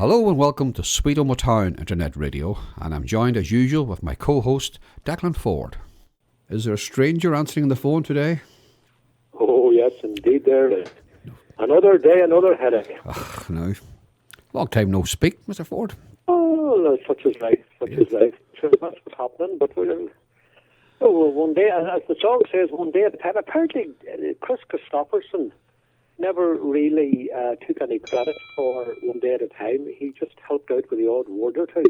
Hello and welcome to Sweet Omagh Town Internet Radio, and I'm joined as usual with my co-host Declan Ford. Is there a stranger answering the phone today? Oh yes, indeed there is. Another day, another headache. No. Long time no speak, Mr. Ford. Oh, such is life, is life. Sure, that's what's happening, but one day, as the song says, one day at a time. Apparently, Chris Christopherson never really took any credit for One Day at a Time. He just helped out with the odd word or two.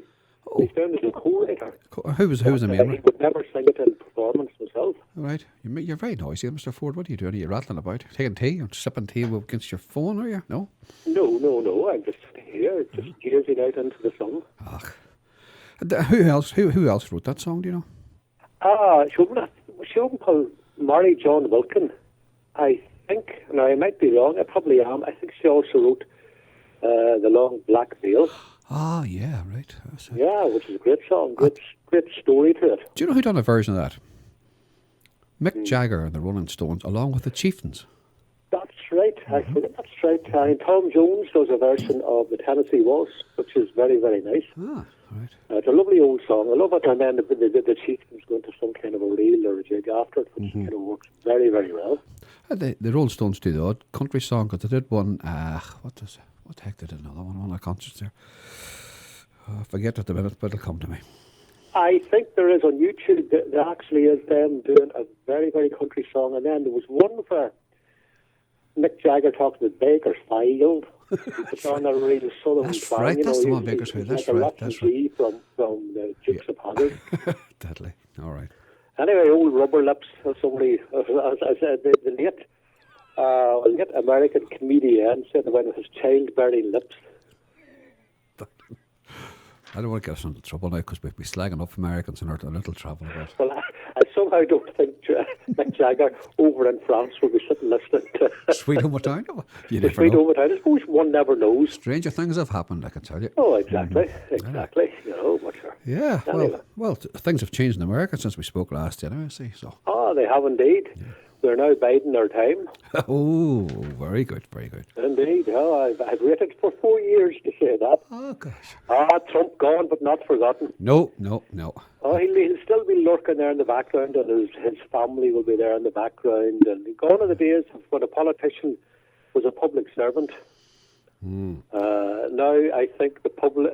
He's down as a co-writer. Who was the member? He would never sing it in performance himself. All right. You're very noisy, Mr. Ford. What are you doing? Are you rattling about? Taking tea or sipping tea against your phone, are you? No? No. I'm just here, just gazing out into the sun. Who else wrote that song, do you know? She wouldn't call Mary John Wilkin, I think. Now, I might be wrong. I probably am. I think she also wrote The Long Black Veil. Ah, yeah, right. Yeah, which is a great song. Great story to it. Do you know who done a version of that? Mick Jagger and the Rolling Stones, along with the Chieftains. That's right. That's right. And Tom Jones does a version of the Tennessee Waltz, which is very, very nice. Ah, right. It's a lovely old song. I love it. And then the Chieftains go into some kind of a reel or a jig after it, which kind of works very, very well. The Rolling Stones do the odd country song, because they did one, what the heck did they another one of concerts there? I forget at the minute, but it'll come to me. I think there is on YouTube, there actually is them doing a very, very country song. And then there was one where Mick Jagger talks about Bakersfield. It's on a real southern That's twang. right, that's the one, He's Bakersfield. That's like right, that's right. From the Dukes of Hazzard. Deadly. All right. Anyway, old Rubber Lips, as somebody, as I said, the late American comedian said about his childbearing lips. I don't want to get us into trouble now, because we'll be slagging up Americans and are in a little trouble about it. Well, I somehow don't think Mick Jagger over in France will be sitting listening to Sweet Omagh Town. You the never Sweet know. Omagh Town. I suppose one never knows. Stranger things have happened, I can tell you. Oh, exactly. You know, but sure. Yeah, Anyway. well, things have changed in America since we spoke last, anyway, see, so. Oh, they have indeed. Yeah. We're now biding our time. Oh, very good, very good. Indeed. Oh, I've waited for 4 years to say that. Oh, gosh. Trump gone but not forgotten. No. Oh, he'll still be lurking there in the background, and his family will be there in the background. And gone are the days of when a politician was a public servant. Now I think the public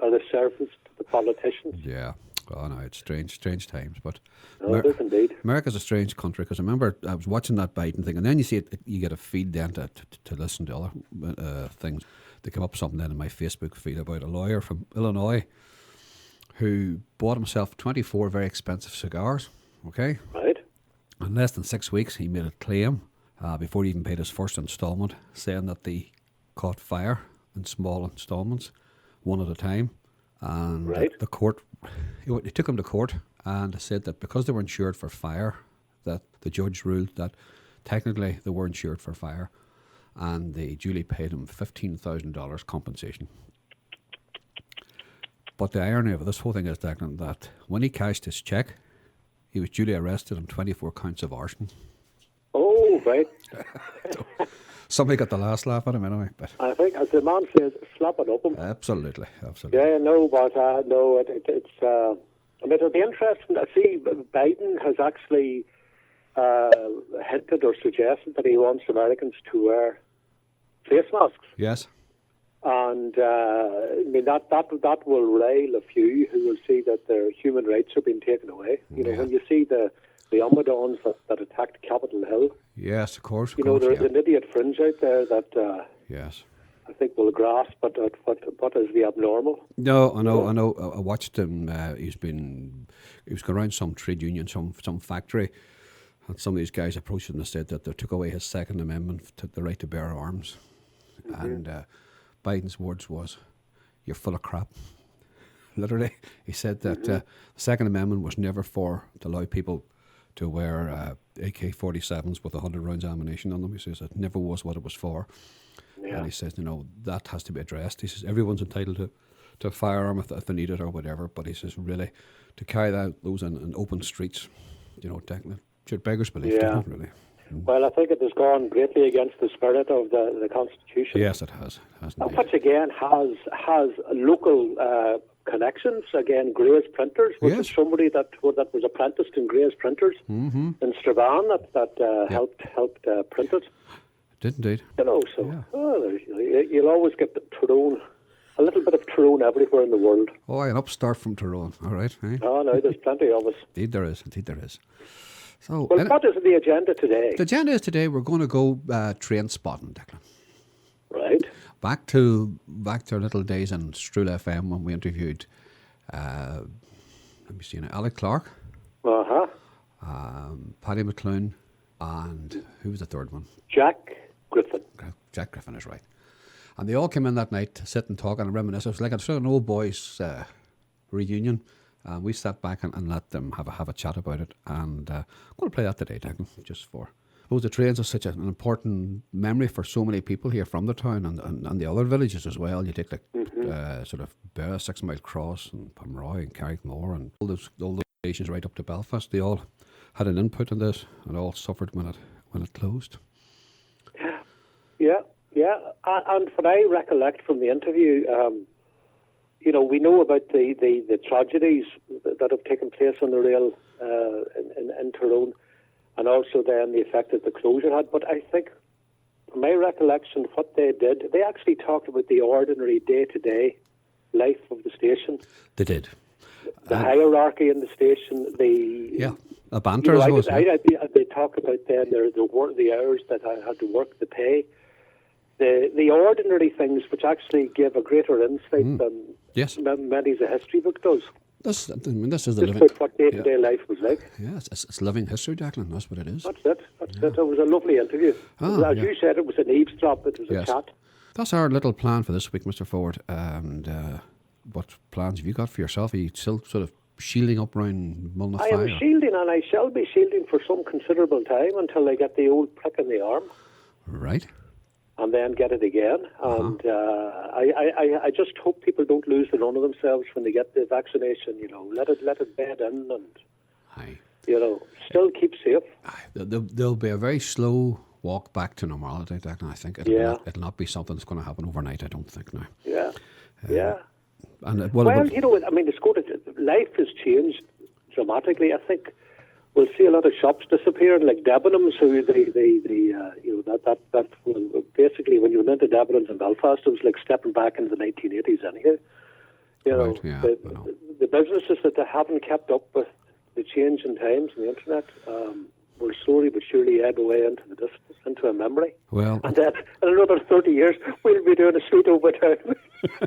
are the servants to the politicians. Yeah. Oh, no, it's strange times, but it is indeed. America's a strange country, because I remember I was watching that Biden thing, and then you see it, you get a feed then to listen to other things. There came up something then in my Facebook feed about a lawyer from Illinois who bought himself 24 very expensive cigars, okay? Right. In less than 6 weeks, he made a claim before he even paid his first instalment, saying that they caught fire in small instalments, one at a time. And right. the court, he took him to court and said that because they were insured for fire, that the judge ruled that technically they were insured for fire, and they duly paid him $15,000 compensation. But the irony of this whole thing is, Declan, that when he cashed his cheque, he was duly arrested on 24 counts of arson. Oh, right. Somebody got the last laugh at him anyway. But I think, as the man says, slap it up him. Absolutely. Yeah, no, but it's. I mean, it'll be interesting. I see Biden has actually hinted or suggested that he wants Americans to wear face masks. Yes. And I mean that will rile a few who will see that their human rights are being taken away. You know, when you see the Omadons that attacked Capitol Hill. Yes, of course. There's an idiot fringe out there that yes, I think will grasp what is the abnormal. No, I know. I watched him. He was going around some trade union, some factory, and some of these guys approached him and said that they took away his Second Amendment, took the right to bear arms, and Biden's words was, "You're full of crap." Literally, he said that the Second Amendment was never to allow people to wear AK-47s with 100 rounds ammunition on them. He says it never was what it was for. Yeah. And he says, that has to be addressed. He says everyone's entitled to a firearm if they need it or whatever. But he says really, to carry those in open streets, Declan, should beggars belief, doesn't it, really? Well, I think it has gone greatly against the spirit of the Constitution. Yes, it has. Which again has local connections. Again, Gray's Printers, which is somebody that was apprenticed in Gray's Printers in Strabane that helped print it. Did indeed. You know, so you'll always get the Tyrone, a little bit of Tyrone everywhere in the world. Oh, an upstart from Tyrone. All right. Eh? Oh no, there's plenty of us. Indeed there is. So, well, what is the agenda today? The agenda is today we're going to go train spotting, Declan. Right. Back to our little days in Stroul FM when we interviewed, let me see now, Alec Clarke, Paddy McLoone, and who was the third one? Jack Griffith. Jack Griffith is right. And they all came in that night to sit and talk and reminisce. It was like an old boys reunion. We sat back and let them have a chat about it. And I'm going to play that today, Declan, just for... The trains are such an important memory for so many people here from the town and the other villages as well. You take sort of Burr, Sixmilecross and Pomeroy and Carrickmore and all those stations right up to Belfast. They all had an input in this and all suffered when it closed. Yeah. And what I recollect from the interview, we know about the tragedies that have taken place on the rail in Tyrone. And also then the effect that the closure had. But I think, from my recollection, what they did, they actually talked about the ordinary day-to-day life of the station. They did. The hierarchy in the station, a banter as well. They talk about then the hours that I had to work, the pay. The ordinary things which actually give a greater insight than many a history book does. This is the living... what day-to-day life was like. Yeah, it's living history, Declan. That's what it is. That's it. It was a lovely interview. As you said, it was an eavesdrop. It was a chat. That's our little plan for this week, Mr. Ford. And what plans have you got for yourself? Are you still sort of shielding up round Mulna Fire? I am shielding, and I shall be shielding for some considerable time until I get the old prick in the arm. Right. And then get it again. And I just hope people don't lose the run of themselves when they get the vaccination. Let it bed in and still keep safe. There'll be a very slow walk back to normality, Declan. I think it'll not be something that's going to happen overnight. I don't think now. Yeah. And life has changed dramatically. I think we'll see a lot of shops disappearing, like Debenhams, who basically when you went into Debenhams in Belfast, it was like stepping back into the 1980s anyhow. The businesses that they haven't kept up with the change in times and the internet will slowly but surely ebb away into the distance, into a memory. Well, and then in another 30 years, we'll be doing a Sweet Omagh Town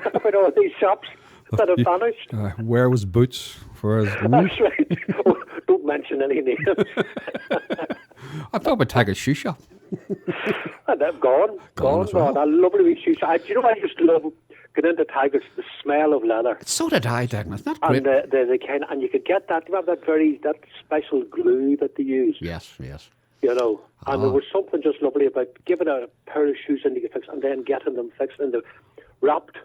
about all these shops that have vanished. Where was Boots? That's right. Don't mention any names. I thought about Tiger's shoe shop. And they've gone. A lovely wee shoe shop. I used to love going into Tiger's, the smell of leather. So did I, Declan. It's not great. And and you could get that. You have that special glue that they use. Yes. And there was something just lovely about giving a pair of shoes and you get fixed, and then getting them fixed and wrapped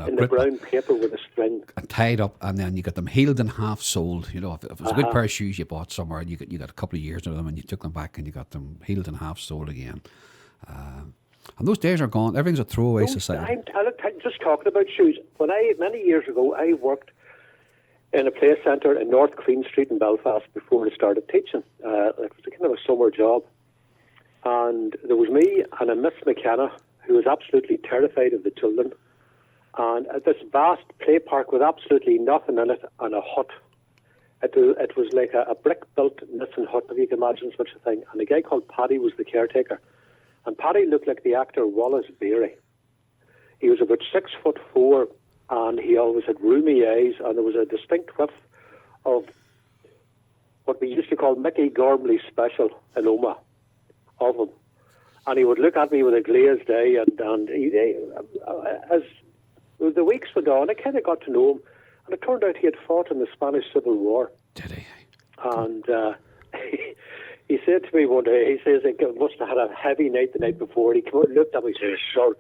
in the brown paper with a string. And tied up, and then you got them healed and half soled. If it was a good pair of shoes you bought somewhere, and you got a couple of years out of them, and you took them back and you got them healed and half soled again. And those days are gone. Everything's a throwaway society. I'm just talking about shoes. Many years ago, I worked in a play centre in North Queen Street in Belfast before I started teaching. It was a kind of a summer job. And there was me and a Miss McKenna who was absolutely terrified of the children. And at this vast play park with absolutely nothing in it and a hut. It was like a brick-built knitting hut, if you can imagine such a thing. And a guy called Paddy was the caretaker. And Paddy looked like the actor Wallace Beery. He was about 6'4", and he always had roomy eyes, and there was a distinct whiff of what we used to call Mickey Gormley special in Omagh of him. And he would look at me with a glazed eye, and as the weeks went on, I kind of got to know him, and it turned out he had fought in the Spanish Civil War. Did he? And he said to me one day, he says, I must have had a heavy night the night before. He came out and looked at me and says, "Sir,"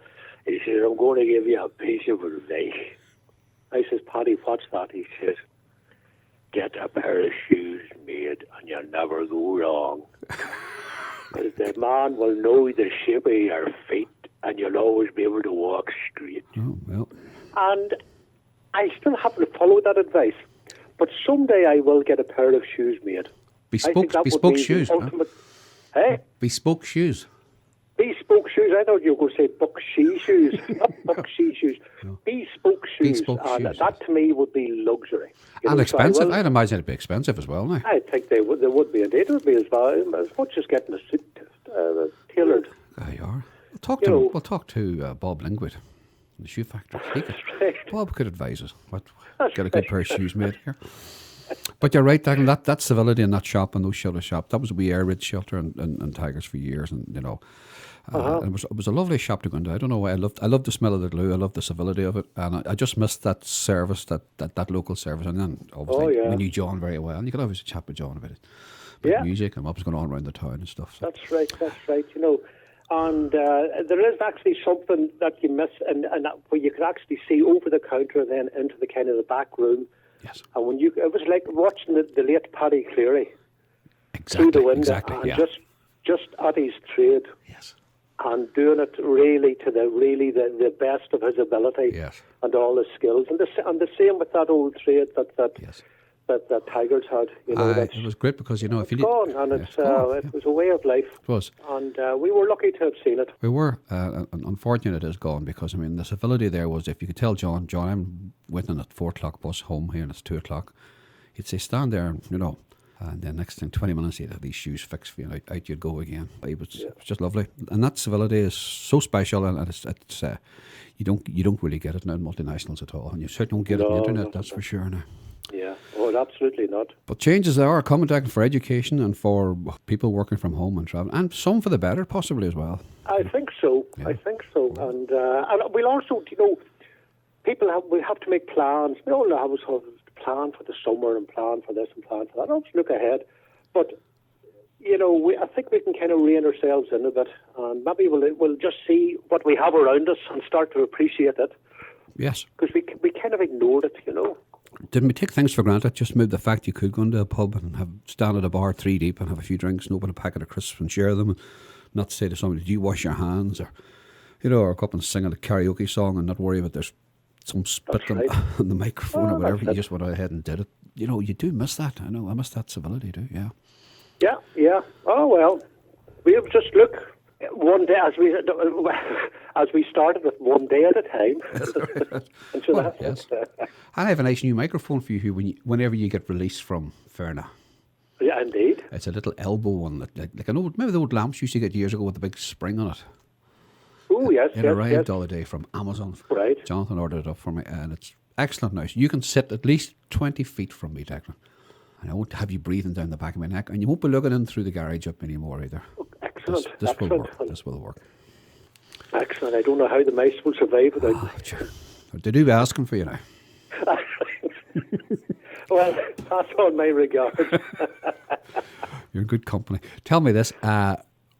he says, "I'm going to give you a piece of advice." I says, "Paddy, what's that?" He says, "Get a pair of shoes made and you'll never go wrong." because the man will know the shape of your feet and you'll always be able to walk straight. Oh, well. And I still happen to follow that advice. But someday I will get a pair of shoes made. Bespoke shoes. Ultimate, hey? Bespoke shoes. Bespoke shoes. I thought you were going to say buck-shee shoes. Not buck-shee shoes. No. Bespoke shoes. Bespoke shoes. That to me would be luxury. And expensive. I'd imagine it'd be expensive as well now. I think they would be. And it would be as much as getting a suit tailored. There you are. We'll talk to Bob Lingwood in the shoe factory. Bob could advise us. Get a good pair of shoes made here. But you're right, Declan, that civility in that shop and those shelter shops, that was a wee air raid shelter in Tigers for years, and you know, it was a lovely shop to go into. I don't know why I loved the smell of the glue, I loved the civility of it, and I just missed that service, that local service. And then obviously we knew John very well, and you could always chat with John about music and what was going on around the town and stuff. So. That's right. You know, and there is actually something that you miss, and where you could actually see over the counter and then into the kind of the back room. Yes. And it was like watching the late Paddy Cleary through the window, and just at his trade, and doing it really to the best of his ability, and all his skills, and the same with that old trade that Tigers had. You know, it was great because if you gone, and it was a way of life. It was, and we were lucky to have seen it. We were, and unfortunate it is gone, because I mean the civility there was, if you could tell John, I'm waiting at 4:00 bus home here, and it's 2:00. He'd say, stand there, and then next thing, 20 minutes, he'd have these shoes fixed for you, and out you'd go again. It was just lovely, and that civility is so special, and it's you don't really get it now in multinationals at all, and you certainly don't get it on the internet. That's for sure now. Yeah, well, absolutely not. But changes are coming back for education and for people working from home and traveling, and some for the better, possibly as well. I think so. And we'll also, we have to make plans. We all have a plan for the summer and plan for this and plan for that. Let's look ahead. But, I think we can kind of rein ourselves in a bit, and maybe we'll just see what we have around us and start to appreciate it. Yes. Because we kind of ignored it, Didn't we take things for granted? Just moved the fact you could go into a pub and stand at a bar 3 deep and have a few drinks and open a packet of crisps and share them, and not say to somebody, "Did you wash your hands?" or or go up and sing a karaoke song and not worry about there's some spit on the microphone or whatever. You just went ahead and did it. You do miss that. I know. I miss that civility too. Yeah. Yeah. Oh well, we have just look. One day, as we started with one day at a time. Yes. I have a nice new microphone for you here whenever you get released from Ferna. Yeah, indeed. It's a little elbow one, like an old, maybe the old lamps you used to get years ago with a big spring on it. Oh yes, it arrived the other day from Amazon. Right. Jonathan ordered it up for me, and it's excellent now. So you can sit at least 20 feet from me, Declan. And I won't have you breathing down the back of my neck, and you won't be looking in through the garage up anymore either. Excellent. This will work. Excellent. I don't know how the mice will survive without They do be asking for you now. Well, pass on my regards. You're in good company. Tell me this.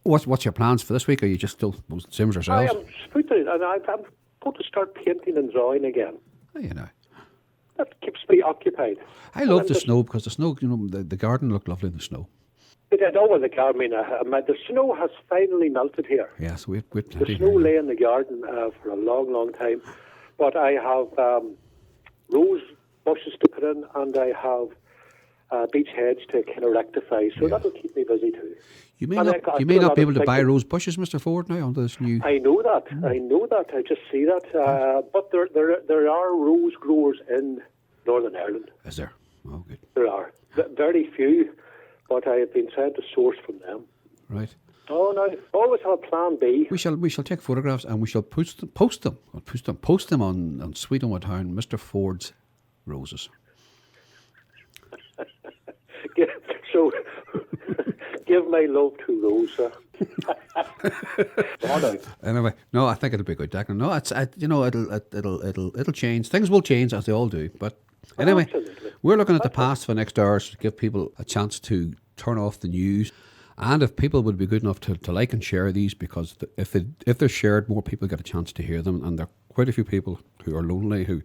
What's your plans for this week? Are you just still the same as yourselves? I am spooted, and I'm going to start painting and drawing again. Oh, That keeps me occupied. I love the snow, because the snow, the garden looked lovely in the snow. It had all in the garden. The snow has finally melted here. Yes, the snow lay in the garden for a long, long time. But I have rose bushes to put in, and I have beech hedge to kind of rectify. So that'll keep me busy too. You may not be able to buy rose bushes, Mr. Ford, now under this new. I know that. I just see that. But there are rose growers in Northern Ireland. Is there? Oh, good. There are very few, but I have been trying to source from them. Right. Oh no! Always have a plan B. We shall take photographs, and we shall post them on Sweet Omagh Town, Mr. Ford's roses. So, give my love to Rosa. Anyway, no, I think it'll be good, Declan. No, it'll change. Things will change, as they all do. But anyway, we're looking at the past for the next hours to give people a chance to turn off the news. And if people would be good enough to like and share these, because if they're shared, more people get a chance to hear them. And there are quite a few people who are lonely, who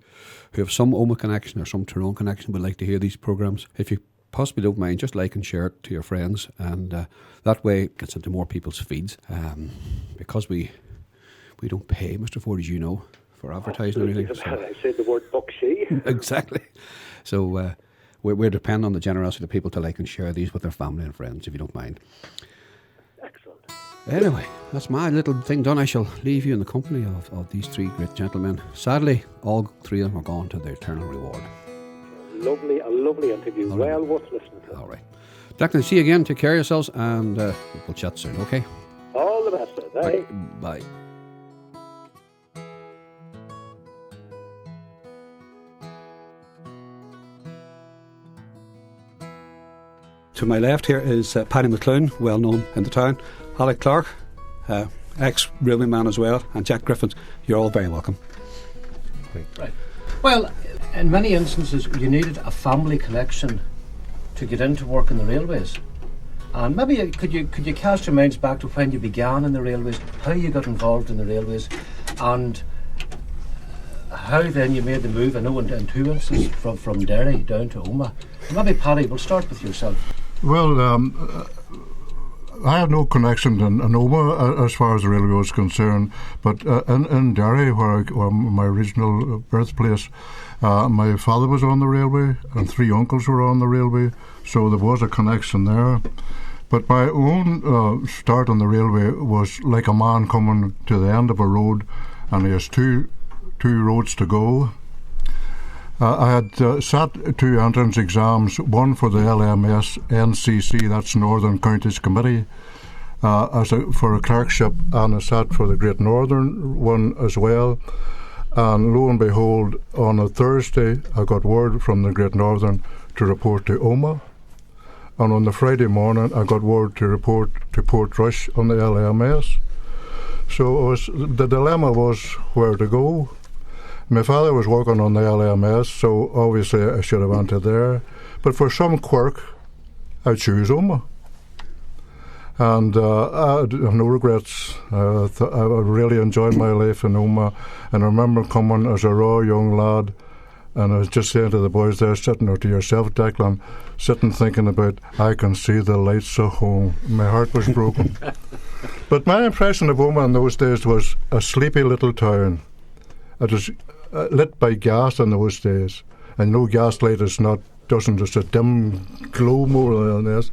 have some Omagh connection or some Tyrone connection, would like to hear these programmes. If you possibly don't mind, just like and share it to your friends, and that way it gets into more people's feeds. Because we don't pay, Mr. Ford, as you know, for advertising or anything. So. I said the word bucksy. Exactly. So we're dependent on the generosity of people to like and share these with their family and friends, if you don't mind. Excellent. Anyway, that's my little thing done. I shall leave you in the company of these three great gentlemen. Sadly, all three of them are gone to their eternal reward. A lovely interview. All well right. worth listening to. All right. Declan, see you again. Take care of yourselves, and we'll chat soon, okay? All the best. Bye. Bye. To my left here is Paddy McLoone, well known in the town. Alec Clarke, ex-railway man as well, and Jack Griffith. You're all very welcome. Right. Well, in many instances, you needed a family connection to get into work in the railways. And maybe could you cast your minds back to when you began in the railways, how you got involved in the railways, and how then you made the move, I know, in two instances, from Derry down to Omagh. Maybe, Paddy, we'll start with yourself. Well, I have no connection in Omagh as far as the railway was concerned, but in Derry, where my original birthplace, my father was on the railway and three uncles were on the railway, so there was a connection there. But my own start on the railway was like a man coming to the end of a road and he has two roads to go. I had sat two entrance exams, one for the LMS NCC, that's Northern Counties Committee, for a clerkship, and I sat for the Great Northern one as well. And lo and behold, on a Thursday, I got word from the Great Northern to report to Omagh. And on the Friday morning, I got word to report to Portrush on the LMS. So the dilemma was where to go. My father was working on the LMS, so obviously I should have went to there. But for some quirk, I choose Omagh. And I have no regrets. I really enjoyed my life in Omagh. And I remember coming as a raw young lad, and I was just saying to the boys there, sitting, or to yourself, Declan, sitting thinking about, I can see the lights of home. My heart was broken. But my impression of Omagh in those days was a sleepy little town. It was lit by gas in those days, and no gaslight doesn't just a dim glow more than this.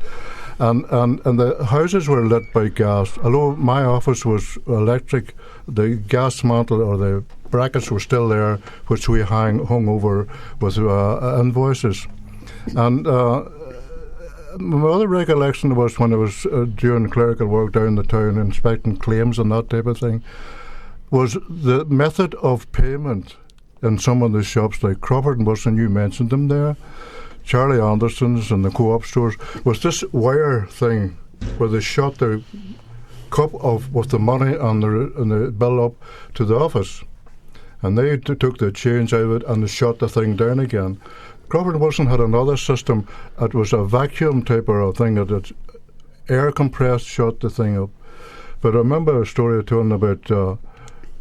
And the houses were lit by gas. Although my office was electric, the gas mantle or the brackets were still there, which we hung over with invoices. And my other recollection was when I was doing clerical work down the town, inspecting claims and that type of thing, was the method of payment in some of the shops like Crawford and Wilson, you mentioned them there, Charlie Anderson's and the co-op stores, was this wire thing where they shot the cup with the money and the bill up to the office. And they took the change out of it and they shot the thing down again. Crawford and Wilson had another system. It was a vacuum type of thing that it air compressed, shot the thing up. But I remember a story I told about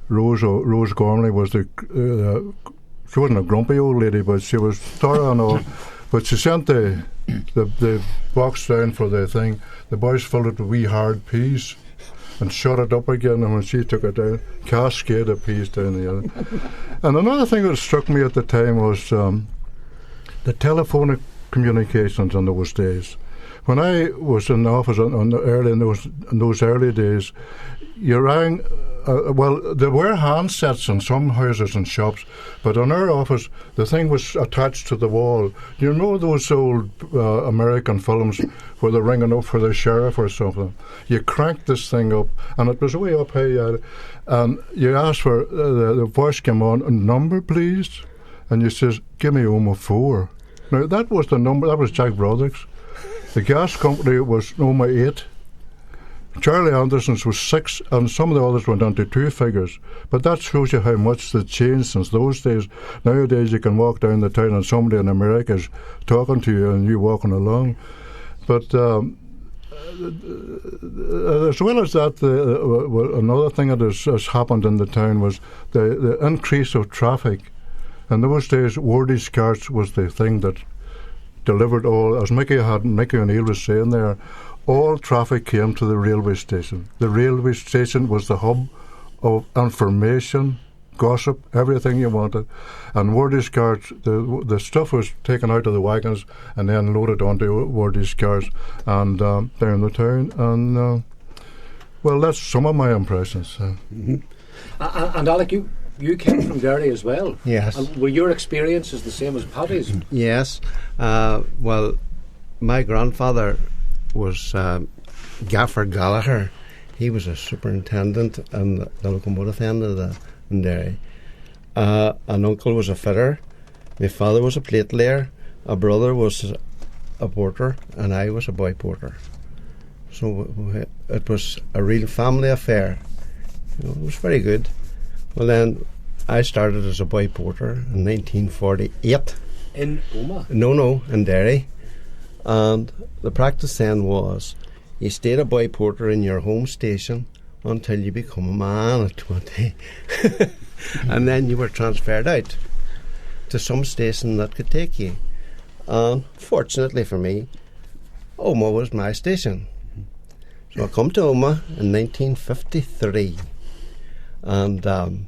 Rose Gormley was she wasn't a grumpy old lady, but she was thorough and all. But she sent the box down for the thing. The boys filled it with wee hard peas and shut it up again, and when she took it down, cascade of peas down the other. And another thing that struck me at the time was the telephonic communications in those days. When I was in the office in those early days, you rang. Well, there were handsets in some houses and shops, but in our office, the thing was attached to the wall. You know those old American films where they're ringing up for the sheriff or something? You cranked this thing up, and it was way up high, and you asked for, the voice came on, number please, and you says, give me Omagh 4. Now, that was the number, that was Jack Broderick's. The gas company was Omagh 8. Charlie Anderson's was 6, and some of the others went down to 2 figures. But that shows you how much they've changed since those days. Nowadays you can walk down the town and somebody in America is talking to you and you walking along. But as well as that, another thing that has happened in the town was the increase of traffic. In those days, wordage carts was the thing that delivered all, as Mickey O'Neill was saying there, all traffic came to the railway station. The railway station was the hub of information, gossip, everything you wanted. And wordage cards, the stuff was taken out of the wagons and then loaded onto wordage cards and down the town. And well, that's some of my impressions. And Alec, you came from Derry as well. Yes. And were your experiences the same as Paddy's? Yes. Well, my grandfather was Gaffer Gallagher. He was a superintendent in the locomotive end of in Derry. An uncle was a fitter. My father was a plate layer. A brother was a porter, and I was a boy porter. So it was a real family affair. It was very good. Well, then I started as a boy porter in 1948. In Omagh? No, in Derry. And the practice then was you stayed a boy porter in your home station until you become a man at 20. And then you were transferred out to some station that could take you. And fortunately for me, Omagh was my station. So I come to Omagh in 1953 and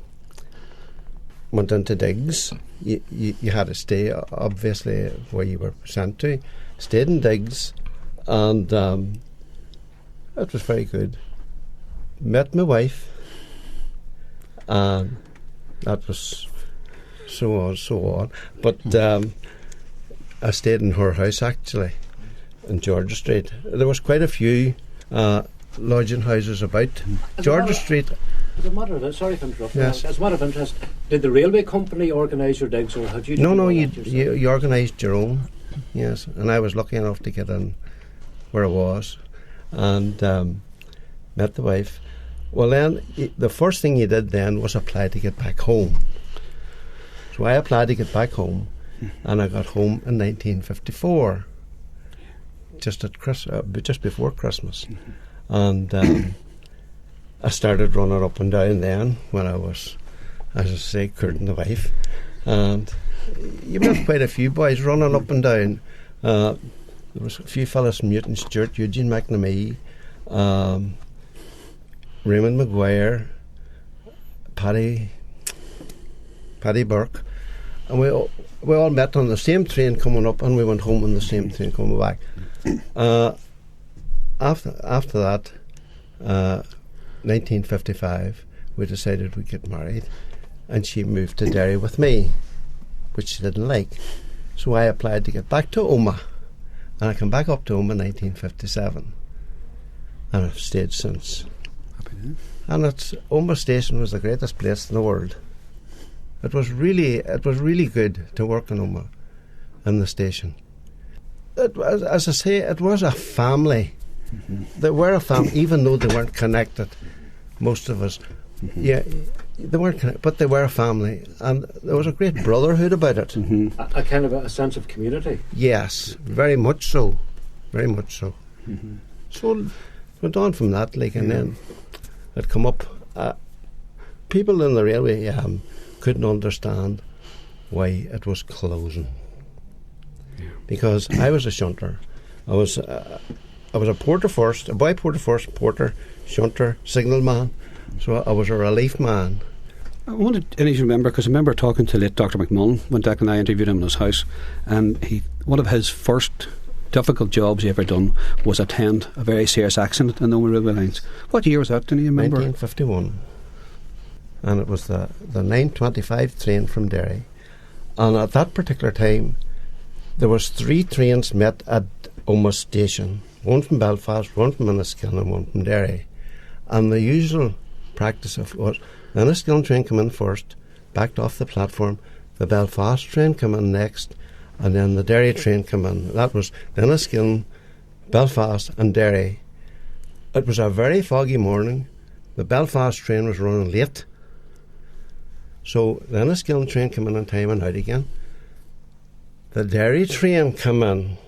went into digs. You had to stay, obviously, where you were sent to. Stayed in digs, and it was very good. Met my wife, and that was so on. But I stayed in her house, actually, in Georgia Street. There was quite a few lodging houses about. Georgia Street. As a matter of, sorry to interrupt. Yes. As a matter of interest, did the railway company organise your digs, or had you? No, you organised your own. Yes, and I was lucky enough to get in where I was, and met the wife. Well, then the first thing you did then was apply to get back home. So I applied to get back home, and I got home in 1954, just before Christmas, and. I started running up and down then when I was, as I say, courting the wife. And you met quite a few boys running up and down. There was a few fellas from Newton Stewart, Eugene McNamee, Raymond Maguire, Paddy Burke. And we all met on the same train coming up, and we went home on the same train coming back. After that, 1955, we decided we'd get married, and she moved to Derry with me, which she didn't like. So I applied to get back to Omagh, and I came back up to Omagh in 1957, and I've stayed since. And Omagh Station was the greatest place in the world. It was really good to work in Omagh, in the station. It was, as I say, it was a family. They were a family, even though they weren't connected. Most of us, yeah, they weren't connected, but they were a family, and there was a great brotherhood about it. A kind of a sense of community. Yes, very much so, very much so. So went on from that, and then it come up. People in the railway couldn't understand why it was closing, because I was a shunter. I was a porter first, a boy porter first, porter, shunter, signalman. So I was a relief man. I wanted to remember, because I remember talking to late Dr. McMullen when Dick and I interviewed him in his house, and one of his first difficult jobs he ever done was attend a very serious accident in the Omagh railway lines. What year was that? Do you remember? 1951, and it was the 9:25 train from Derry. And at that particular time, there was 3 trains met at Omagh Station. One from Belfast, one from Enniskillen, and one from Derry. And the usual practice was the Enniskillen train come in first, backed off the platform, the Belfast train come in next, and then the Derry train come in. That was the Enniskillen, Belfast and Derry. It was a very foggy morning. The Belfast train was running late. So the Enniskillen train came in on time and out again. The Derry train come in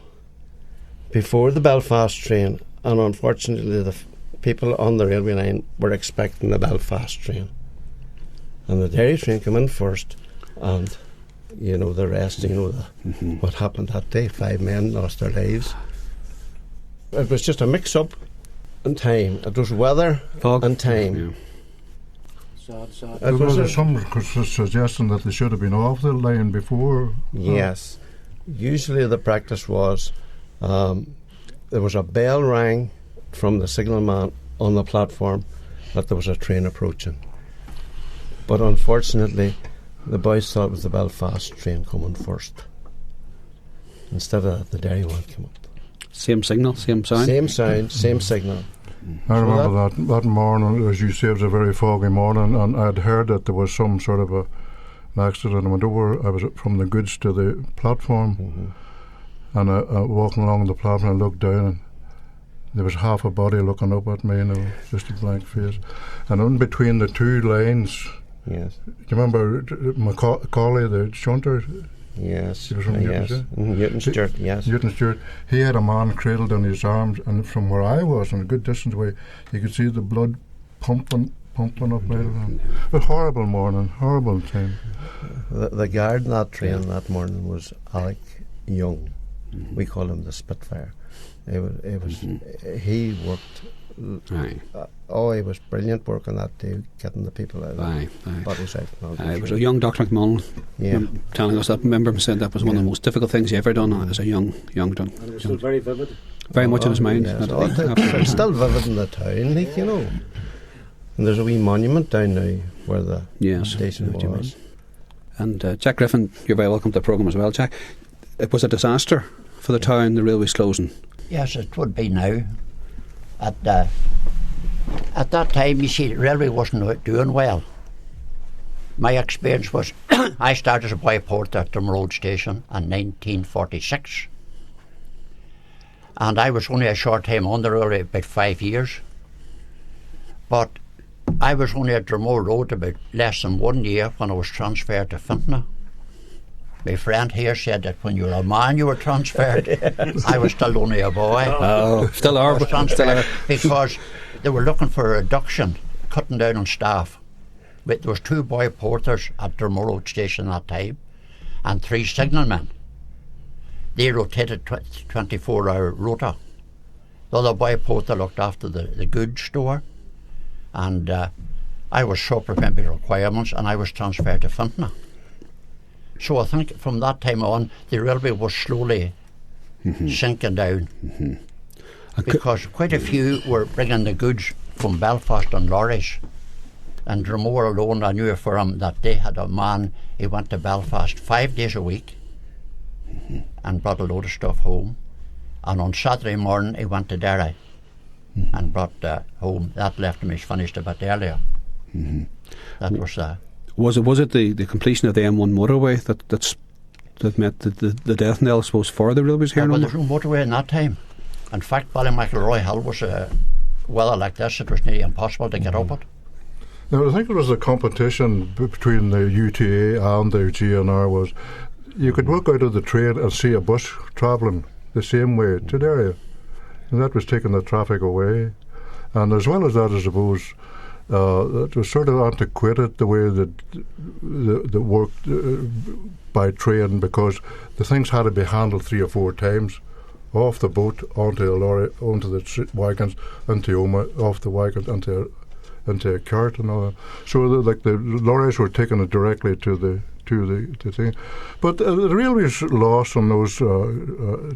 before the Belfast train, and unfortunately the people on the railway line were expecting the Belfast train, and the Derry train came in first, and you know, the rest, you know, what happened that day. 5 men lost their lives. It was just a mix-up in time. It was weather and time. Yeah. Sad. There was some suggestion that they should have been off the line before. Yes. Usually the practice was there was a bell rang from the signalman on the platform that there was a train approaching. But unfortunately, the boys thought it was the Belfast train coming first instead of the Derry one came up. Same signal, same sound? Same sound, same signal. I remember that morning, as you say, it was a very foggy morning, and I'd heard that there was some sort of an accident. I went over, I was from the goods to the platform, and I walking along the platform, I looked down, and there was half a body looking up at me, you know, just a blank face. And in between the two lanes, yes. Do you remember Macaulay, the shunter? Yes. He was from Newton Stewart, yes. Newton Stewart. He had a man cradled in his arms, and from where I was, on a good distance away, you could see the blood pumping up out of him. It was a horrible morning, horrible time. The guard in that train that morning was Alec Young. We call him the Spitfire. He worked. He was brilliant working that day, getting the people out. Bodies out. It was a young Dr. McMullen telling us that. Remember him said that was one of the most difficult things he ever done as a young And it was still very vivid. Very much in his mind. Yes. It's still vivid in the town, like, you know. And there's a wee monument down now where the station was. And Jack Griffin, you're very welcome to the programme as well, Jack. It was a disaster for the town, the railways closing. Yes, it would be now. At that time, you see, the railway wasn't doing well. My experience was, I started as a boy porter at the Road Station in 1946. And I was only a short time on the railway, about 5 years. But I was only at Dromore Road about less than 1 year when I was transferred to Fintona. My friend here said that when you were a man you were transferred. I was still only a boy. Oh, still are. Because they were looking for a reduction, cutting down on staff. But there was 2 boy porters at Dromore Road Station at that time and 3 signalmen. They rotated 24-hour rota. The other boy porter looked after the goods store, and I was supplementary requirements, and I was transferred to Fintona. So I think from that time on, the railway was slowly sinking down, because quite a few were bringing the goods from Belfast on lorries. And Dromore alone, I knew a firm that they had a man, he went to Belfast 5 days a week and brought a load of stuff home. And on Saturday morning, he went to Derry and brought home. That left him, he's finished a bit earlier. That was Was it the completion of the M1 motorway that met the death knell, I suppose, for the railways here? Well, there's no motorway in that time. In fact, Ballymacroy Hill was weather like this, it was nearly impossible to get up it. Now, I think it was a competition between the UTA and the GNR. Was you could walk out of the train and see a bus travelling the same way to Derry, and that was taking the traffic away. And as well as that, I suppose, it was sort of antiquated the way that the worked by train, because the things had to be handled 3 or 4 times, off the boat, onto the lorry, onto the wagons, into Omagh, off the wagons, into a cart and all that. So the lorries were taking it directly to the thing. But the railways loss on those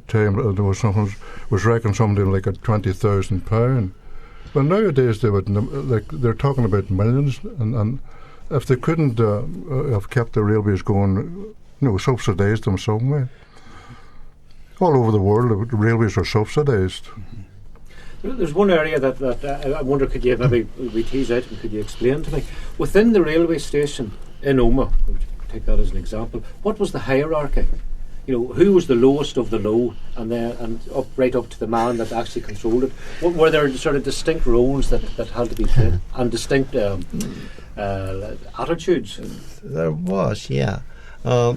time was reckoned something like £20,000. But nowadays they're talking about millions, and if they couldn't have kept the railways going, subsidised them some way. All over the world, the railways are subsidised. There's one area that I wonder, could you maybe we tease out and could you explain to me? Within the railway station in Omagh, take that as an example, what was the hierarchy? Who was the lowest of the low, and right up to the man that actually controlled it? Were there sort of distinct roles that had to be played, and distinct attitudes? There was, yeah. What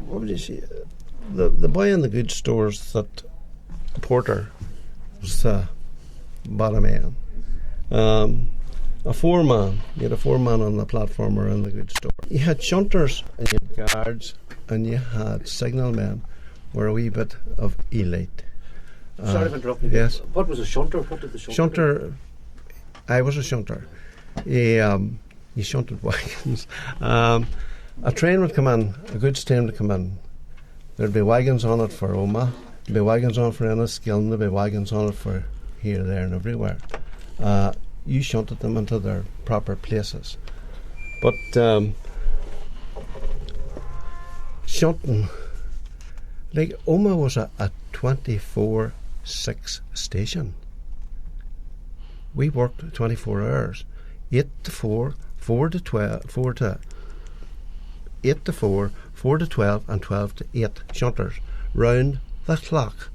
would you say? The boy in the goods stores, that porter, was the bottom man. a four-man. You had a four-man on the platform or in the goods store. You had shunters and you had guards and you had signalmen, were a wee bit of elite. Sorry for interrupting you. Yes. What was a shunter? What did the shunter do? Shunter, I was a shunter. He shunted wagons. A train would come in, a goods train would come in. There'd be wagons on it for Omagh, there'd be wagons on it for Enniskillen, there'd be wagons on it for here, there and everywhere. You shunted them into their proper places. But shunting, like Omagh was a 24/6 station. We worked 24 hours, 8 to 4, 4 to 12, 4 to 8 to 4, 4 to 12 and 12 to 8 shunters round the clock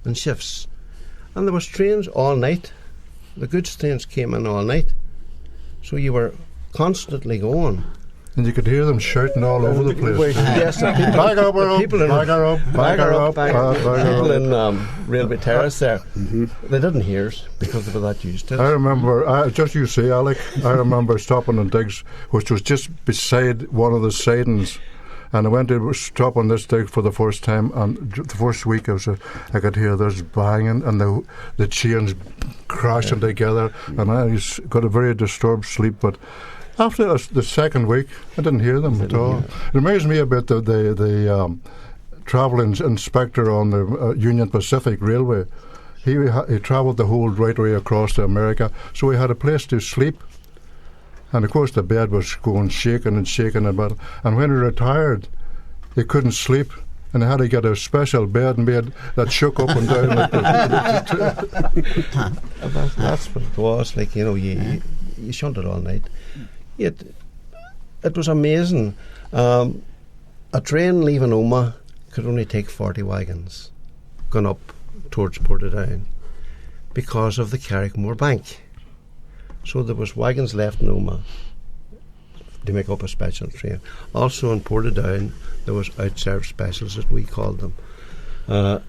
in shifts. And there was trains all night. The goods trains came in all night. So you were constantly going. And you could hear them shouting all over the place. Yes, Back up, people in Railway Terrace there, they didn't hear us because they were that used to it. I remember, just you see, Alec, I remember stopping in Diggs, which was just beside one of the sidings. And I went to stop on this dig for the first time, and the first week I could hear this banging and the chains crashing together, and I got a very disturbed sleep. But after the second week, I didn't hear them at all. It reminds me a bit of the travelling inspector on the Union Pacific Railway. He travelled the whole right way across to America, so he had a place to sleep. And of course the bed was going shaking and shaking about. And when he retired, he couldn't sleep, and he had to get a special bed made that shook up and down. That's what it was. Like, you know, you shunted all night. It was amazing. A train leaving Omagh could only take 40 wagons going up towards Portadown because of the Carrickmore Bank. So there was wagons left in Omagh to make up a special train. Also in Portadown there was out-served specials, as we called them, that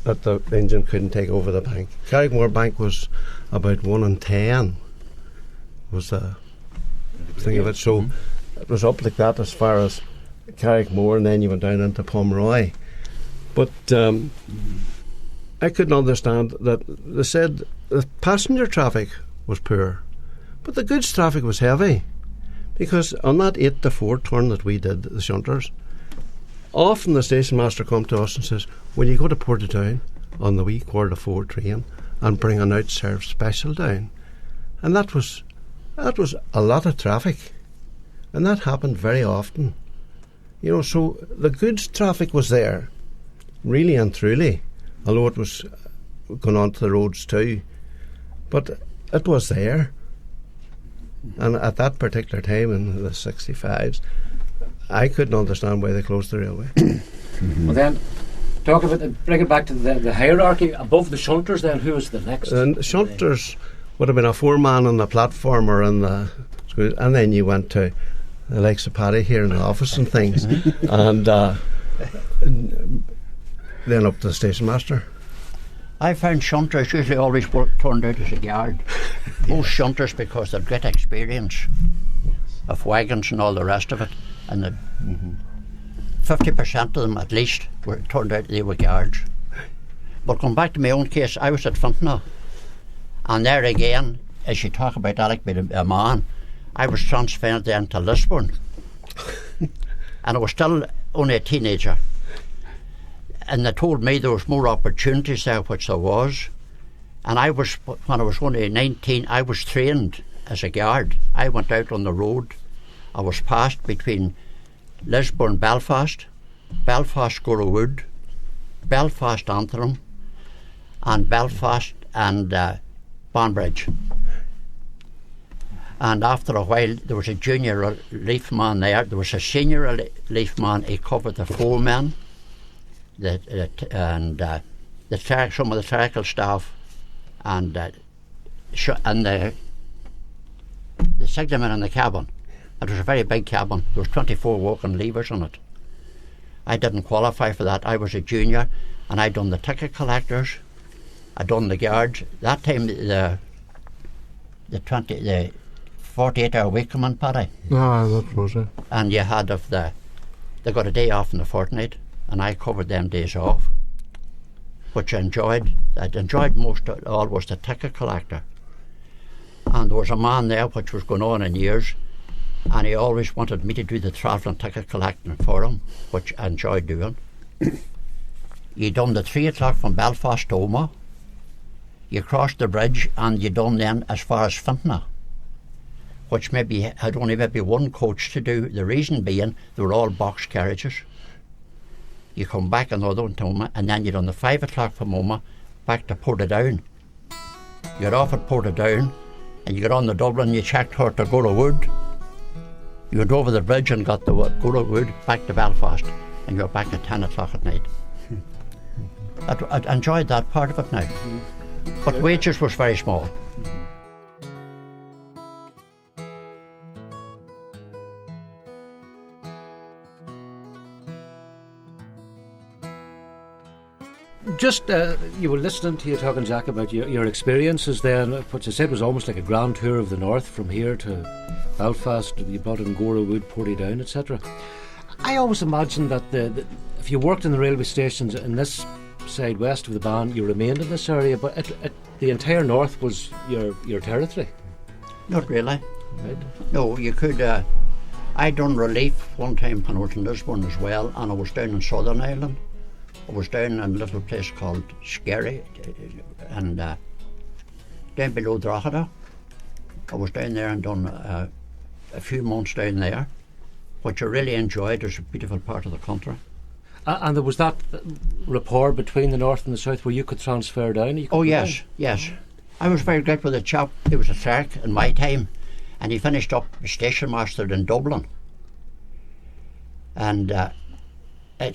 the engine couldn't take over the bank. Carrickmore Bank was about 1 in 10 was the thing of it. So it was up like that as far as Carrickmore, and then you went down into Pomeroy. But I couldn't understand that they said the passenger traffic was poor, but the goods traffic was heavy, because on that 8 to 4 turn that we did, the shunters, often the station master come to us and says, will you go to Portadown on the wee 4:45 train and bring an out-served special down? And that was a lot of traffic, and that happened very often. You know, so the goods traffic was there, really and truly, although it was going on to the roads too, but it was there. And at that particular time in the 65s, I couldn't understand why they closed the railway. Well then, bring it back to the hierarchy above the shunters. Then who was the next? And shunters would have been a four-man on the platform or in the school, and then you went to the likes of Paddy here in the office and things, and then up to the station master. I found shunters usually always turned out as a guard. Most shunters, because they've great experience of wagons and all the rest of it, and 50% of them at least turned out they were guards. But going back to my own case, I was at Fontenoy, and there again, as you talk about Alec being a man, I was transferred then to Lisburn, and I was still only a teenager. And they told me there was more opportunities there, which there was. And when I was only 19, I was trained as a guard. I went out on the road. I was passed between Lisburn, Belfast, Belfast, Gorowood, Belfast, Antrim, and Belfast and Banbridge. And after a while, there was a junior relief man there. There was a senior relief man. He covered the foremen, some of the clerical staff, and the signalman in the cabin. It was a very big cabin. There was 24 walking levers on it. I didn't qualify for that. I was a junior, and I done the ticket collectors. I done the guards. That time the 48-hour week come in, Paddy. That was it. And you had they got a day off in the fortnight, and I covered them days off, which I enjoyed. I'd enjoyed most of all was the ticket collector. And there was a man there which was going on in years, and he always wanted me to do the travelling ticket collecting for him, which I enjoyed doing. You done the 3 o'clock from Belfast to Omagh. You crossed the bridge and you done then as far as Fintona, which maybe had only maybe one coach to do. The reason being they were all box carriages. You come back another one to Omagh, and then you done the 5 o'clock from Omagh back to Portadown. You got off at Portadown and you got on the Dublin, you checked her to Gora Wood. You went over the bridge and got the Gora Wood back to Belfast, and you were back at 10 o'clock at night. I enjoyed that part of it now. But wages was very small. Just, you were listening to you talking, Jack, about your experiences then. What you said was almost like a grand tour of the north from here to Belfast. You brought in Gora Wood, Portadown, etc. I always imagined that if you worked in the railway stations in this side west of the band, you remained in this area, but the entire north was your territory. Not really. Right. No, you could. I done relief one time when I was in Lisbon as well, and I was down in Southern Ireland. I was down in a little place called Skerry, and down below Drogheda. I was down there and done a few months down there, which I really enjoyed. It's a beautiful part of the country. And there was that rapport between the north and the south where you could transfer down? You could yes, down. Yes. I was very good with a chap. He was a clerk in my time, and he finished up as station master in Dublin. And they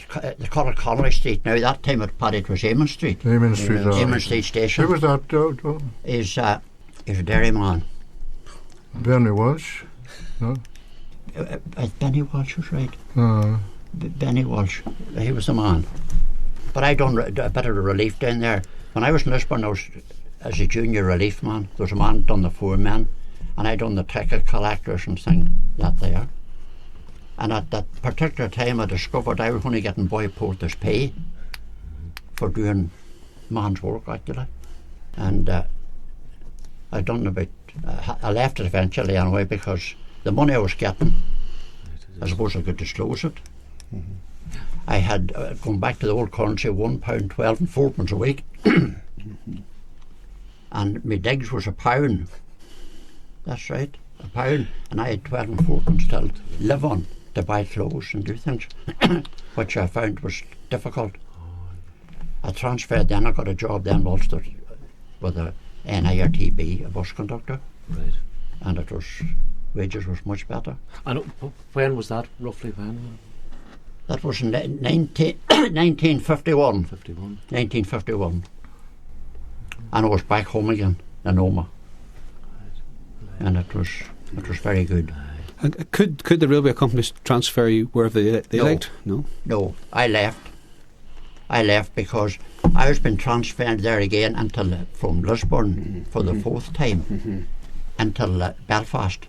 call it Connolly Street now. That time at Paddy it was Eamon Street. Eamon Street. Eamon Street Station. Who was that? He's a dairyman. Benny Walsh? No? Benny Walsh was right. Benny Walsh. He was the man. But I done a bit of the relief down there. When I was in Lisbon, I was as a junior relief man. There was a man done the 4 men, and I done the ticket collectors and things that there. And at that particular time I discovered I was only getting boy porter's pay for doing man's work actually. And I done about, I left it eventually anyway because the money I was getting, I suppose I could disclose it. I had gone back to the old currency, £1.12 and 4pence a week. And my digs was £1. That's right, £1. And I had 12 and 4pence to live on, to buy clothes and do things, which I found was difficult. I transferred then, I got a job then in Ulster with a NIRTB, a bus conductor. Right. And it was, wages was much better. And when was that, roughly when? That was in 1951. 1951. And I was back home again in Omagh. And it was very good. And could the railway companies transfer you wherever they liked? No? No, I left. I left because I was been transferred there again until from Lisbon for the 4th time until Belfast,